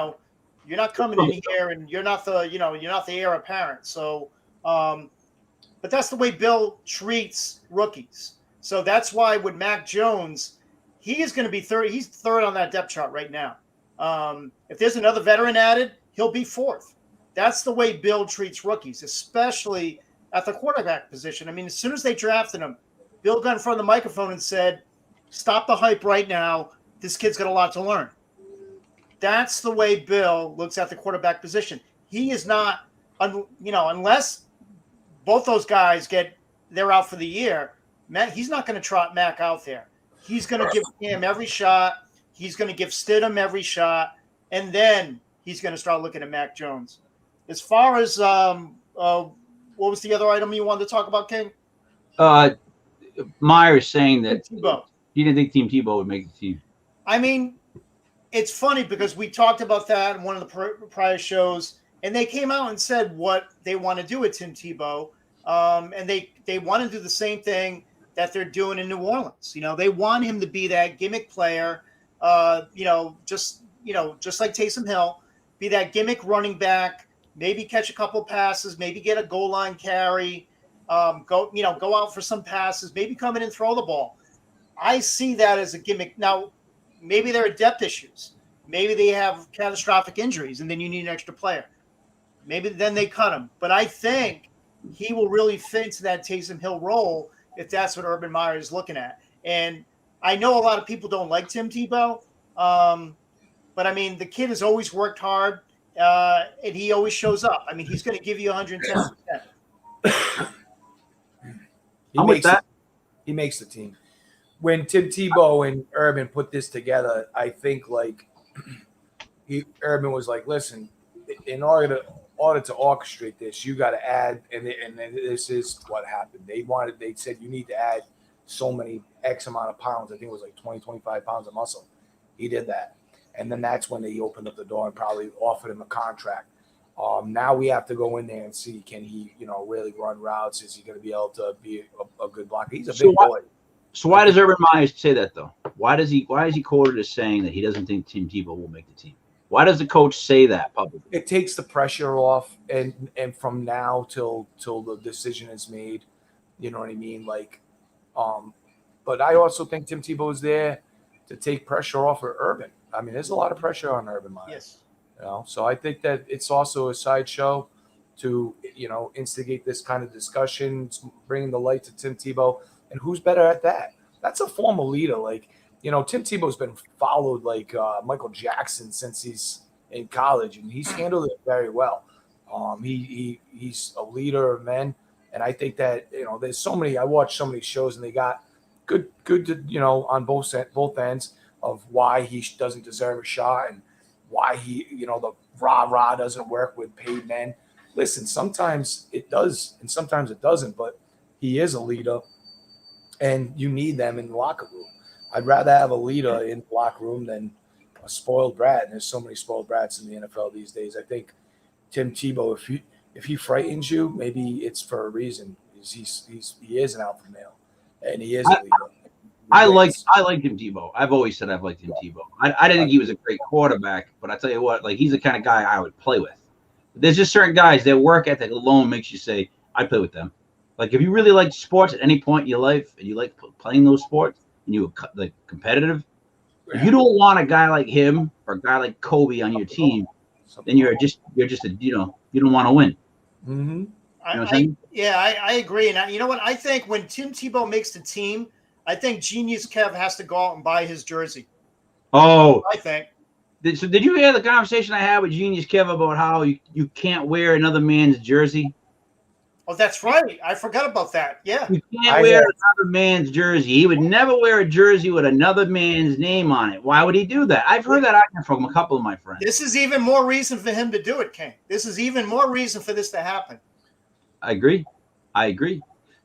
not coming in here, and you're not the heir apparent. So, but that's the way Bill treats rookies. So that's why with Mac Jones, he is going to be third. He's third on that depth chart right now. If there's another veteran added, he'll be fourth. That's the way Bill treats rookies, especially at the quarterback position. I mean, as soon as they drafted him, Bill got in front of the microphone and said, "Stop the hype right now. This kid's got a lot to learn." That's the way Bill looks at the quarterback position. He is not, unless both those guys they're out for the year, he's not going to trot Mac out there. He's going to give him every shot. He's going to give Stidham every shot, and then he's going to start looking at Mac Jones. As far as what was the other item you wanted to talk about, King?
Meyer is saying that
Tebow.
He didn't think Tim Tebow would make the team.
I mean, it's funny because we talked about that in one of the prior shows, and they came out and said what they want to do with Tim Tebow, and they want to do the same thing that they're doing in New Orleans. They want him to be that gimmick player, just like Taysom Hill, be that gimmick running back. Maybe catch a couple passes, maybe get a goal line carry, go out for some passes, maybe come in and throw the ball. I see that as a gimmick. Now, maybe there are depth issues. Maybe they have catastrophic injuries, and then you need an extra player. Maybe then they cut him. But I think he will really fit into that Taysom Hill role if that's what Urban Meyer is looking at. And I know a lot of people don't like Tim Tebow, but, I mean, the kid has always worked hard. And he always shows up. I mean, he's going to give you 110%.
He makes the team. When Tim Tebow and Urban put this together, I think Urban was like, "Listen, in order to orchestrate this, you got to add." And this is what happened. They said you need to add so many X amount of pounds. I think it was like 20, 25 pounds of muscle. He did that. And then that's when they opened up the door and probably offered him a contract. Now we have to go in there and see, can he, really run routes? Is he going to be able to be a good blocker? He's a big boy.
So why does Urban Meyer say that though? Why is he quoted as saying that he doesn't think Tim Tebow will make the team? Why does the coach say that publicly?
It takes the pressure off, and from now till the decision is made, you know what I mean? But I also think Tim Tebow is there to take pressure off of Urban. I mean, there's a lot of pressure on Urban Meyer.
Yes.
So I think that it's also a sideshow to, instigate this kind of discussion, bringing the light to Tim Tebow. And who's better at that? That's a former leader. Tim Tebow's been followed like Michael Jackson since he's in college, and he's handled it very well. He's a leader of men. And I think that, there's so many, I watch so many shows, and they got good, on both ends of why he doesn't deserve a shot. And why he, the rah-rah doesn't work with paid men. Listen, sometimes it does and sometimes it doesn't, but he is a leader and you need them in the locker room. I'd rather have a leader in the locker room than a spoiled brat. And there's so many spoiled brats in the NFL these days. I think Tim Tebow, if he frightens you, maybe it's for a reason. He is an alpha male, and he is a leader.
I like Tim Tebow. I've always said I've liked Tim Tebow. I didn't think he was a great quarterback, but I tell you what, like he's the kind of guy I would play with. There's just certain guys, their work ethic alone makes you say, I'd play with them. Like if you really like sports at any point in your life and you like playing those sports and you were like competitive, you don't want a guy like him or a guy like Kobe on your team. Then you're just a, you don't want to win.
Mm-hmm.
I agree. And you know what? I think when Tim Tebow makes the team, I think Genius Kev has to go out and buy his jersey.
Oh,
I think.
So did you hear the conversation I had with Genius Kev about how you can't wear another man's jersey?
Oh, that's right. I forgot about that. Yeah.
You can't wear another man's jersey. He would never wear a jersey with another man's name on it. Why would he do that? I've heard that argument from a couple of my friends.
This is even more reason for him to do it, King. This is even more reason for this to happen. I
agree.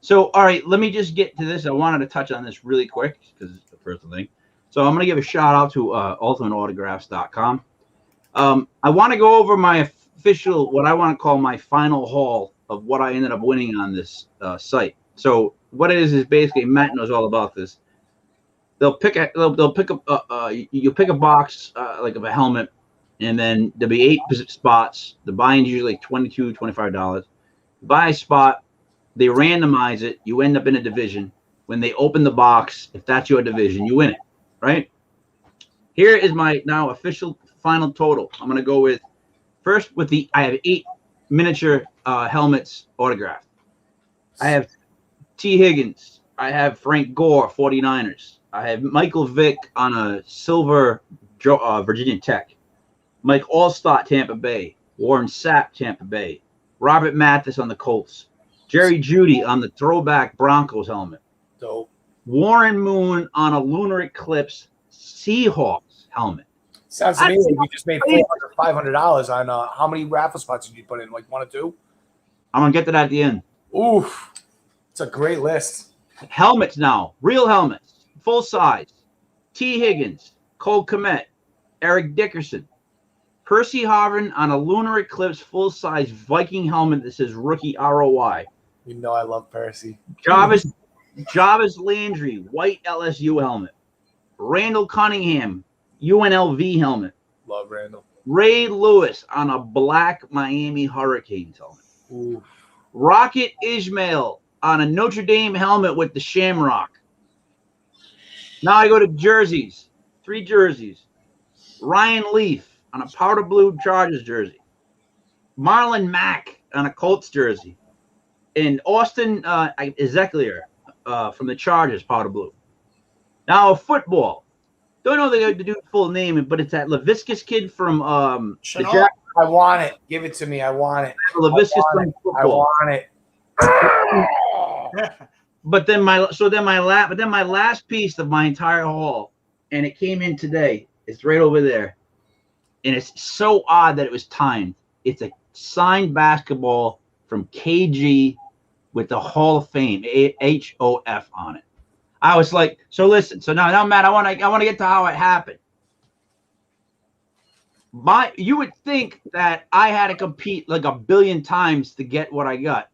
So, all right, let me just get to this. I wanted to touch on this really quick because it's the personal thing. So I'm going to give a shout out to ultimateautographs.com. I want to go over my official, what I want to call my final haul of what I ended up winning on this site. So what it is basically, Matt knows all about this. They'll pick a box like of a helmet, and then there'll be 8 spots. The buy-in is usually like $22, $25. Buy a spot, they randomize it. You end up in a division. When they open the box, if that's your division, you win it, right? Here is my now official final total. I'm going to go with first I have 8 miniature helmets autographed. I have T. Higgins. I have Frank Gore, 49ers. I have Michael Vick on a silver Virginia Tech. Mike Allstott, Tampa Bay. Warren Sapp, Tampa Bay. Robert Mathis on the Colts. Jerry Jeudy on the throwback Broncos helmet.
Dope.
Warren Moon on a Lunar Eclipse Seahawks helmet.
Sounds to me like you just made $400, $500 on how many raffle spots did you put in? Like 1 or 2?
I'm going to get to that at the end.
Oof. It's a great list.
Helmets now. Real helmets. Full size. T. Higgins. Cole Kmet. Eric Dickerson. Percy Harvin on a Lunar Eclipse full-size Viking helmet that says Rookie ROI.
You know I love Percy.
Jarvis Landry, white LSU helmet. Randall Cunningham, UNLV helmet.
Love Randall.
Ray Lewis on a black Miami Hurricanes helmet.
Ooh.
Rocket Ismail on a Notre Dame helmet with the Shamrock. Now I go to jerseys. 3 jerseys. Ryan Leaf on a powder blue Chargers jersey. Marlon Mack on a Colts jersey. And Austin Ezekiel from the Chargers, powder blue. Now football. Don't know the dude's full name, but it's that Laviscus kid from the Jack.
I want it. Give it to me. I want it.
Laviscus from football.
I want it.
But then my last piece of my entire haul, and it came in today. It's right over there. And it's so odd that it was timed. It's a signed basketball from KG with the Hall of Fame, HOF on it. I was like, so listen. So now, Matt, I want to get to how it happened. You would think that I had to compete like 1 billion times to get what I got.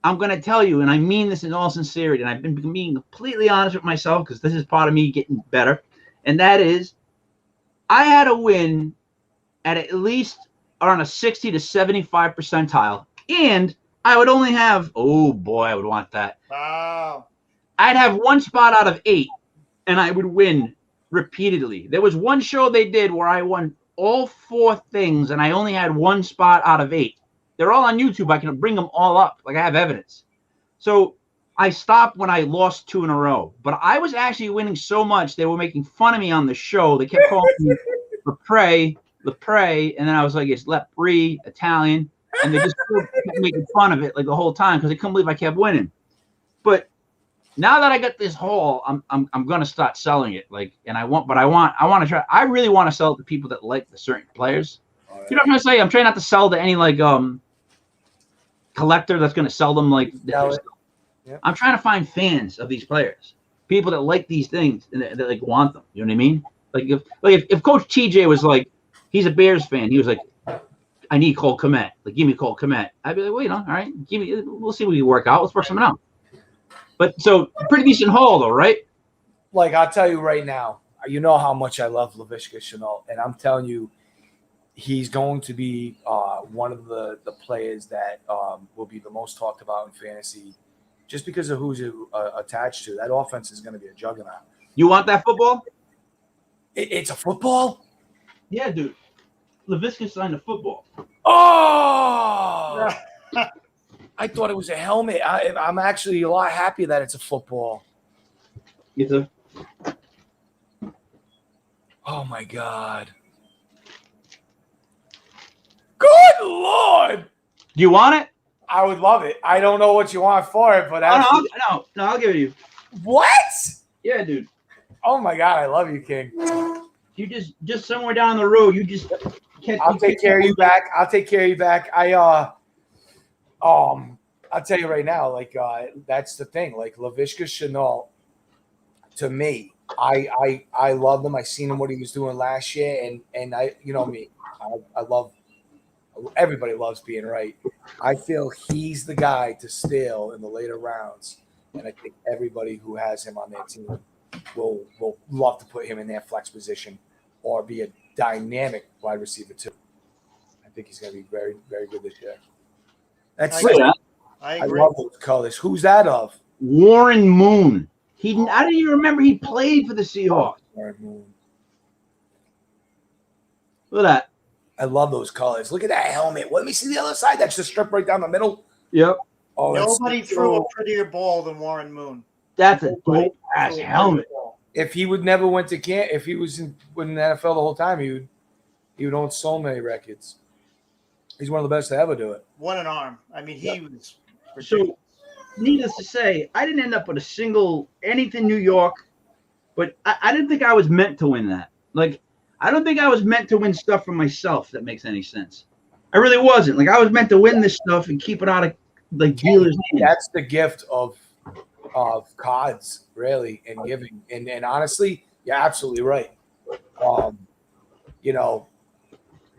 I'm going to tell you, and I mean this in all sincerity, and I've been being completely honest with myself because this is part of me getting better, and that is I had to win at least on a 60 to 75 percentile, and I would only have, oh boy, I would want that.
Wow.
I'd have 1 spot out of 8, and I would win repeatedly. There was one show they did where I won all 4 things, and I only had 1 spot out of 8. They're all on YouTube. I can bring them all up. Like I have evidence. So I stopped when I lost 2 in a row. But I was actually winning so much they were making fun of me on the show. They kept calling me Lepre, and then I was like, it's Lepre, Italian, and they just kept making fun of it like the whole time because they couldn't believe I kept winning. But now that I got this haul, I'm gonna start selling it. Like, and I want to try. I really want to sell it to people that like the certain players.
Oh,
You know what I'm gonna say? I'm trying not to sell to any like collector that's gonna sell them like.
Sell it. Yep.
I'm trying to find fans of these players, people that like these things and that like want them. You know what I mean? Like if Coach TJ was like, he's a Bears fan, he was like, I need Cole Kmet. Like, give me Cole Kmet. I'd be like, well, all right, we'll see what we can work out. Let's work something out. But so pretty decent haul though, right?
Like, I'll tell you right now, you know how much I love Laviska Shenault, and I'm telling you, he's going to be one of the players that will be the most talked about in fantasy, just because of who's attached to. That offense is going to be a juggernaut.
You want that football?
It's a football?
Yeah, dude. Laviska signed a football.
Oh! I thought it was a helmet. I'm actually a lot happier that it's a football.
It's a.
Oh, my God. Good Lord!
Do you want it?
I would love it. I don't know what you want for it, but
No, I'll give it to you.
What?
Yeah, dude.
Oh my God, I love you, King.
You just somewhere down the road, you just can't.
I'll take care of you back. I'll take care of you back. I'll tell you right now, like that's the thing. Like Laviska Shenault, to me, I love him. I seen him what he was doing last year, and I, you know me, I love. Everybody loves being right. I feel he's the guy to steal in the later rounds, and I think everybody who has him on their team will love to put him in their flex position or be a dynamic wide receiver too. I think he's going to be very, very good this year. That's
I
I
agree.
love those colors. Who's that of?
Warren Moon. I didn't even remember he played for the Seahawks.
Moon.
Look at that.
I love those colors. Look at that helmet. Let me see the other side. That's the strip right down the middle.
Yep.
Oh, that's
Nobody threw a prettier ball than Warren Moon.
That's a dope ass helmet.
If he would never went to camp, if he was in the NFL the whole time, he would own so many records. He's one of the best to ever do it.
What an arm. I mean, he was
So, needless to say, I didn't end up with a single anything New York, but I didn't think I was meant to win that. Like, I don't think I was meant to win stuff for myself. If that makes any sense. I really wasn't. Like, I was meant to win this stuff and keep it out of like dealers' hands.
That's the gift of cards, really, and giving. And honestly, you're absolutely right. You know,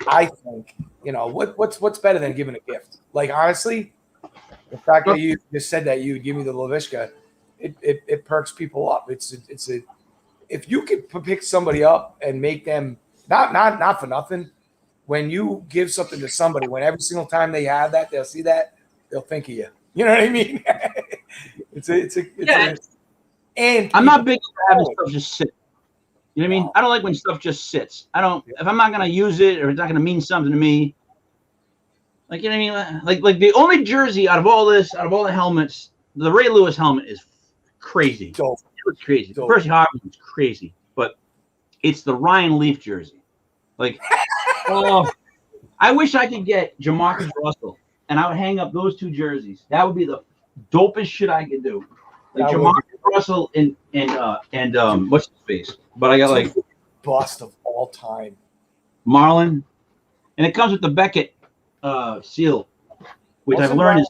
I think, you know, what's better than giving a gift? Like, honestly, the fact that you just said that you would give me the Laviska, it perks people up. If you could pick somebody up and make them not for nothing, when you give something to somebody, when every single time they have that, they'll see that, they'll think of you. You know what I mean? And
I'm not big on having stuff just sit. You know what I mean? I don't like when stuff just sits. I don't. If I'm not gonna use it or it's not gonna mean something to me, like, you know what I mean? Like the only jersey out of all the helmets, the Ray Lewis helmet is crazy.
Dope.
It's crazy.
Dope.
Percy Harvin is crazy, but it's the Ryan Leaf jersey. Like, oh, I wish I could get Jamarcus Russell and I would hang up those two jerseys. That would be the dopest shit I could do. Like Jamarcus Russell and what's his face? But I got like
bust of all time.
Marlon, and it comes with the Beckett seal, which I've learned is.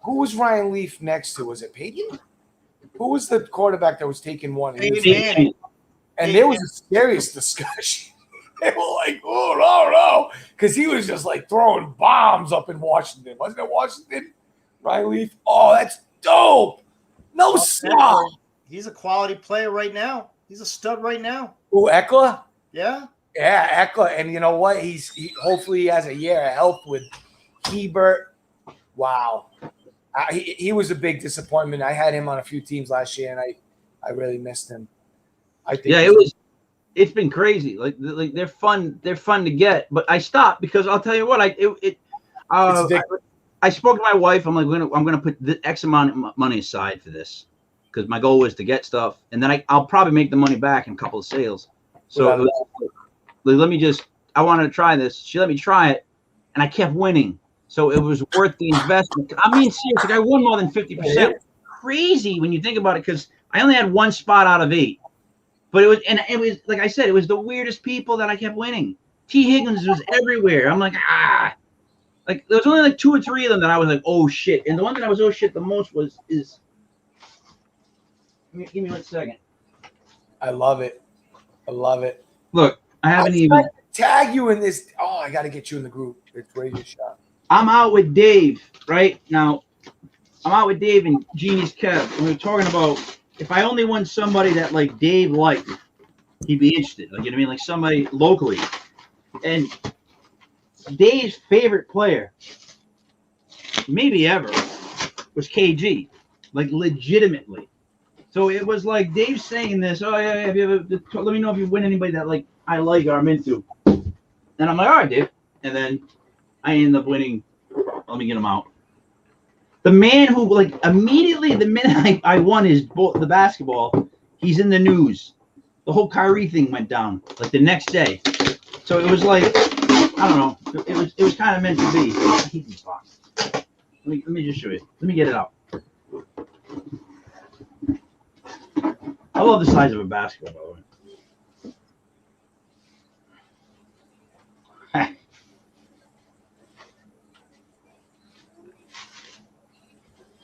Who was Ryan Leaf next to? Was it Peyton? Who was the quarterback that was taking one?
Peyton.
And there was a serious discussion. They were like, oh, no. Because he was just like throwing bombs up in Washington. Wasn't it Washington? Ryan Leaf? Oh, that's dope. No stop.
He's a quality player right now. He's a stud right now.
Who, Eckler?
Yeah.
Yeah, Eckler. And you know what? Hopefully he has a year of health with Hebert. Wow. He was a big disappointment. I had him on a few teams last year, and I really missed him. I think
it's been crazy. Like they're fun to get, but I stopped because I'll tell you what, I spoke to my wife. I'm like, I'm gonna put the X amount of money aside for this because my goal was to get stuff, and then I'll probably make the money back in a couple of sales. So I wanted to try this. She let me try it, and I kept winning. So it was worth the investment. I mean, seriously, I won more than 50%. crazy when you think about it, because I only had one spot out of 8. But it was like I said, it was the weirdest people that I kept winning. T. Higgins was everywhere. I'm like, like there was only like 2 or 3 of them that I was like, oh shit. And the one that I was oh shit the most is. Give me 1 second.
I love it. I love it.
Look, I haven't even
tag you in this. Oh, I got to get you in the group. It's Radio Shot.
I'm out with Dave right now. I'm out with Dave and Genius Kev, and we were talking about if I only won somebody that like Dave liked, he'd be interested. Like, you know what I mean? Like somebody locally. And Dave's favorite player, maybe ever, was KG. Like legitimately. So it was like Dave saying this, oh yeah, have you ever, let me know if you win anybody that like I like or I'm into. And I'm like, all right, Dave. And then I ended up winning. Let me get him out. The man who, like, immediately the minute I won the basketball, he's in the news. The whole Kyrie thing went down, like, the next day. So it was like, I don't know. It was kind of meant to be. I hate these boxes. Let me just show you. Let me get it out. I love the size of a basketball, by the way.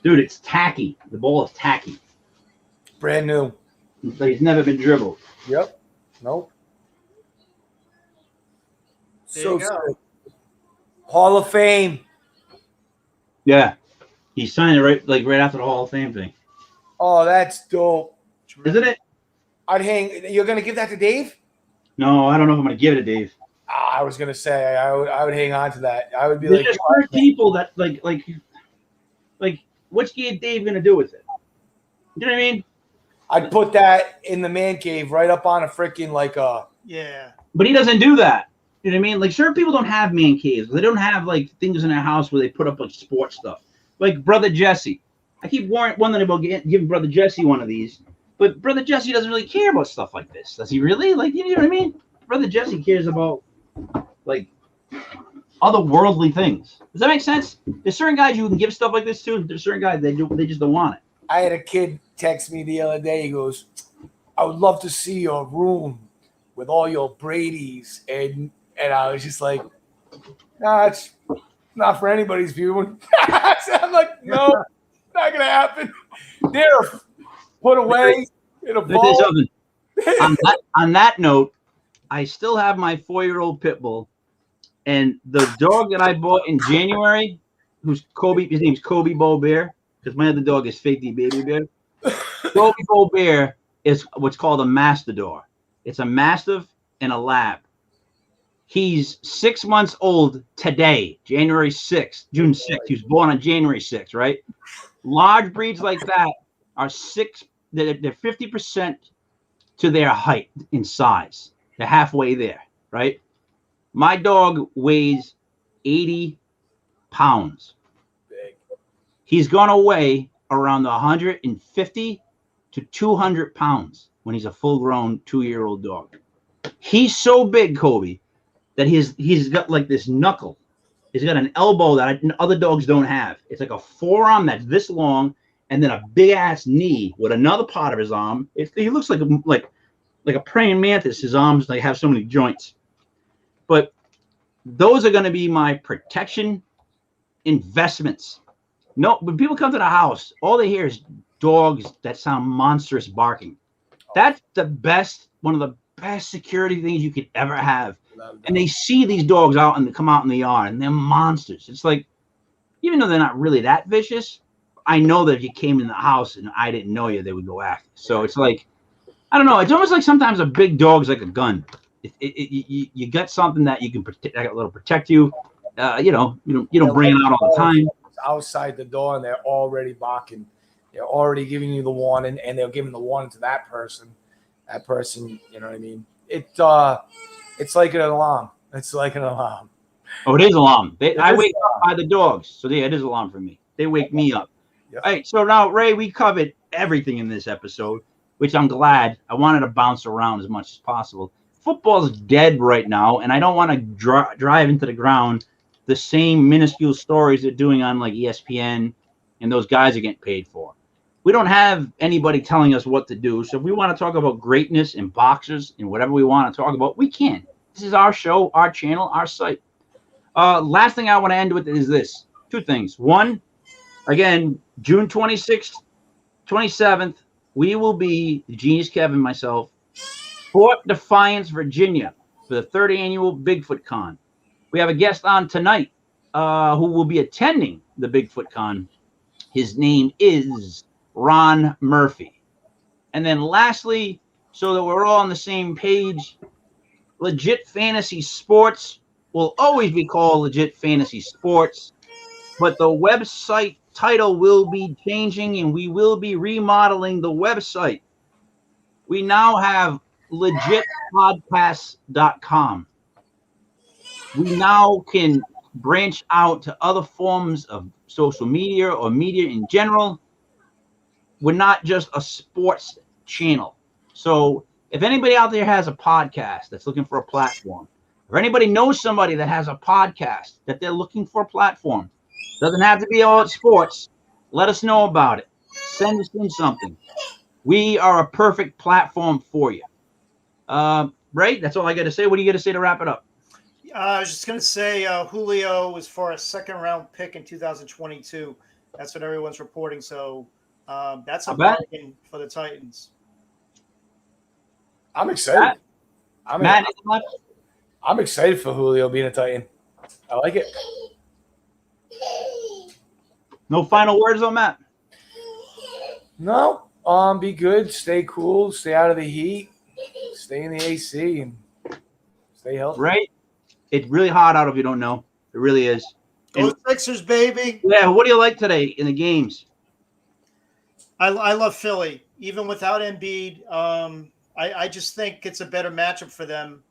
Dude, it's tacky. The ball is tacky.
Brand new.
Like he's never been dribbled.
Yep. Nope. So sick. Hall of Fame.
Yeah. He signed it right after the Hall of Fame thing.
Oh, that's dope.
Isn't it?
I'd hang. You're gonna give that to Dave?
No, I don't know if I'm gonna give it to Dave.
I was gonna say I would hang on to that. I would be
There's
like,
just people that like what's Dave gonna do with it? You know what I mean?
I'd put that in the man cave right up on a freaking like a.
Yeah.
But he doesn't do that. You know what I mean? Like certain people don't have man caves. They don't have like things in their house where they put up like sports stuff. Like Brother Jesse. I keep wondering about giving Brother Jesse one of these. But Brother Jesse doesn't really care about stuff like this. Does he really? Like, you know what I mean? Brother Jesse cares about like other worldly things. Does that make sense? There's certain guys you can give stuff like this to. There's certain guys they just don't want it.
I had a kid text me the other day. He goes, "I would love to see your room with all your Brady's," and I was just like, "Nah, it's not for anybody's viewing." I'm like, "No, not gonna happen." They're put away in a vault.
On that note, I still have my 4-year-old pit bull, and the dog that I bought in January, who's Kobe, his name's Kobe Bo Bear, because my other dog is Fake D Baby Bear. Kobe Bo Bear is what's called a Mastador. It's a Mastiff and a Lab. He's 6 months old today, January 6th, June 6th. He was born on January 6th, right? Large breeds like that are they're 50% to their height in size. They're halfway there, right? My dog weighs 80 pounds.
Big.
He's going to weigh around 150 to 200 pounds when he's a full-grown 2-year-old dog. He's so big, Kobe, that he's got like this knuckle. He's got an elbow that other dogs don't have. It's like a forearm that's this long, and then a big-ass knee with another part of his arm. He looks like a praying mantis. His arms like have so many joints. But those are going to be my protection investments. No, when people come to the house, all they hear is dogs that sound monstrous barking. That's one of the best security things you could ever have. And they see these dogs out and they come out in the yard and they're monsters. It's like, even though they're not really that vicious, I know that if you came in the house and I didn't know you, they would go after you. So it's like, I don't know. It's almost like sometimes a big dog's like a gun. You got something that you can protect, that'll protect you. You don't bring it out all the time.
Outside the door, and they're already barking. They're already giving you the warning, and they're giving the warning to that person. That person, you know what I mean? It's like an alarm. It's like an alarm.
Oh, it is alarm. I wake up by the dogs, so yeah, it is alarm for me. They wake me up. Yep. All right, so now Ray, we covered everything in this episode, which I'm glad. I wanted to bounce around as much as possible. Football's dead right now, and I don't want to drive into the ground the same minuscule stories they're doing on like ESPN and those guys are getting paid for. We don't have anybody telling us what to do. So if we want to talk about greatness and boxers and whatever we want to talk about, we can. This is our show, our channel, our site. Last thing I want to end with is this. Two things. One, again, June 26th, 27th, we will be, the Genius Kevin, myself, Fort Defiance, Virginia, for the 30th annual Bigfoot Con. We have a guest on tonight who will be attending the Bigfoot Con. His name is Ron Murphy. And then lastly, so that we're all on the same page, Legit Fantasy Sports will always be called Legit Fantasy Sports, but the website title will be changing and we will be remodeling the website. We now have legitpodcast.com. We now can branch out to other forms of social media or media in general. We're not just a sports channel. So if anybody out there has a podcast that's looking for a platform, or anybody knows somebody that has a podcast that they're looking for a platform, doesn't have to be all at sports, let us know about it. Send us in something. We are a perfect platform for you. Ray, that's all I got to say. What do you got to say to wrap it up?
I was just going to say Julio was for a second-round pick in 2022. That's what everyone's reporting. So that's a bargain for the Titans.
I'm excited.
Matt,
I'm excited for Julio being a Titan. I like it.
No final words on that?
No. Be good. Stay cool. Stay out of the heat. Stay in the AC and stay healthy.
Right? It's really hot out if you don't know. It really is.
Go Sixers, baby.
Yeah, what do you like today in the games?
I love Philly. Even without Embiid, I just think it's a better matchup for them.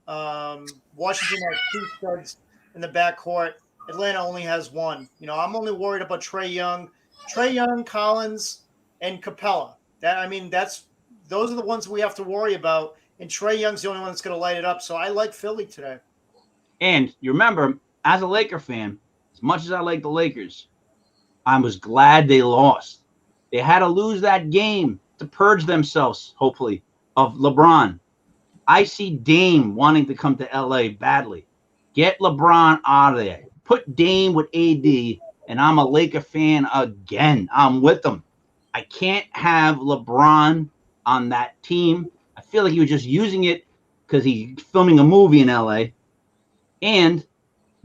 Washington has two studs in the backcourt. Atlanta only has one. I'm only worried about Trae Young, Collins, and Capella. Those are the ones we have to worry about. And Trae Young's the only one that's going to light it up. So I like Philly today.
And you remember, as a Laker fan, as much as I like the Lakers, I was glad they lost. They had to lose that game to purge themselves, hopefully, of LeBron. I see Dame wanting to come to LA badly. Get LeBron out of there. Put Dame with AD, and I'm a Laker fan again. I'm with them. I can't have LeBron on that team. I feel like he was just using it because he's filming a movie in LA. And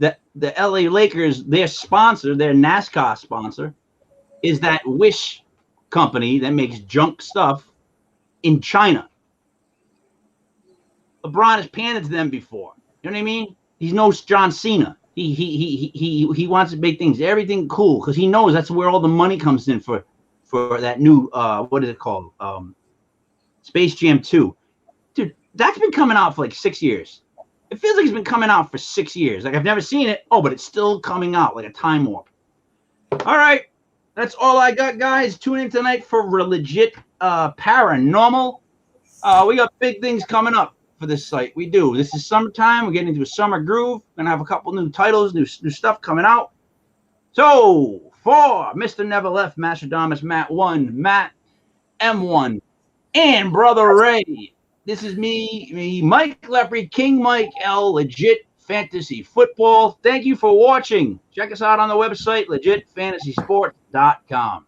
the LA Lakers, their sponsor, their NASCAR sponsor, is that Wish company that makes junk stuff in China. LeBron has pandered to them before. You know what I mean? He's no John Cena. He wants to make everything cool because he knows that's where all the money comes in for that new what is it called? Space Jam 2. Dude, that's been coming out for like 6 years. It feels like it's been coming out for 6 years. Like I've never seen it. Oh, but it's still coming out like a time warp. All right. That's all I got, guys. Tune in tonight for Legit Paranormal. We got big things coming up for this site. We do. This is summertime. We're getting into a summer groove. We're going to have a couple new titles, new stuff coming out. So, for Mr. Never Left, Mastradamus, Matt 1, Matt M1, and Brother Ray, this is me, Mike Lepre, King Mike L, Legit Fantasy Football. Thank you for watching. Check us out on the website, legitfantasysports.com.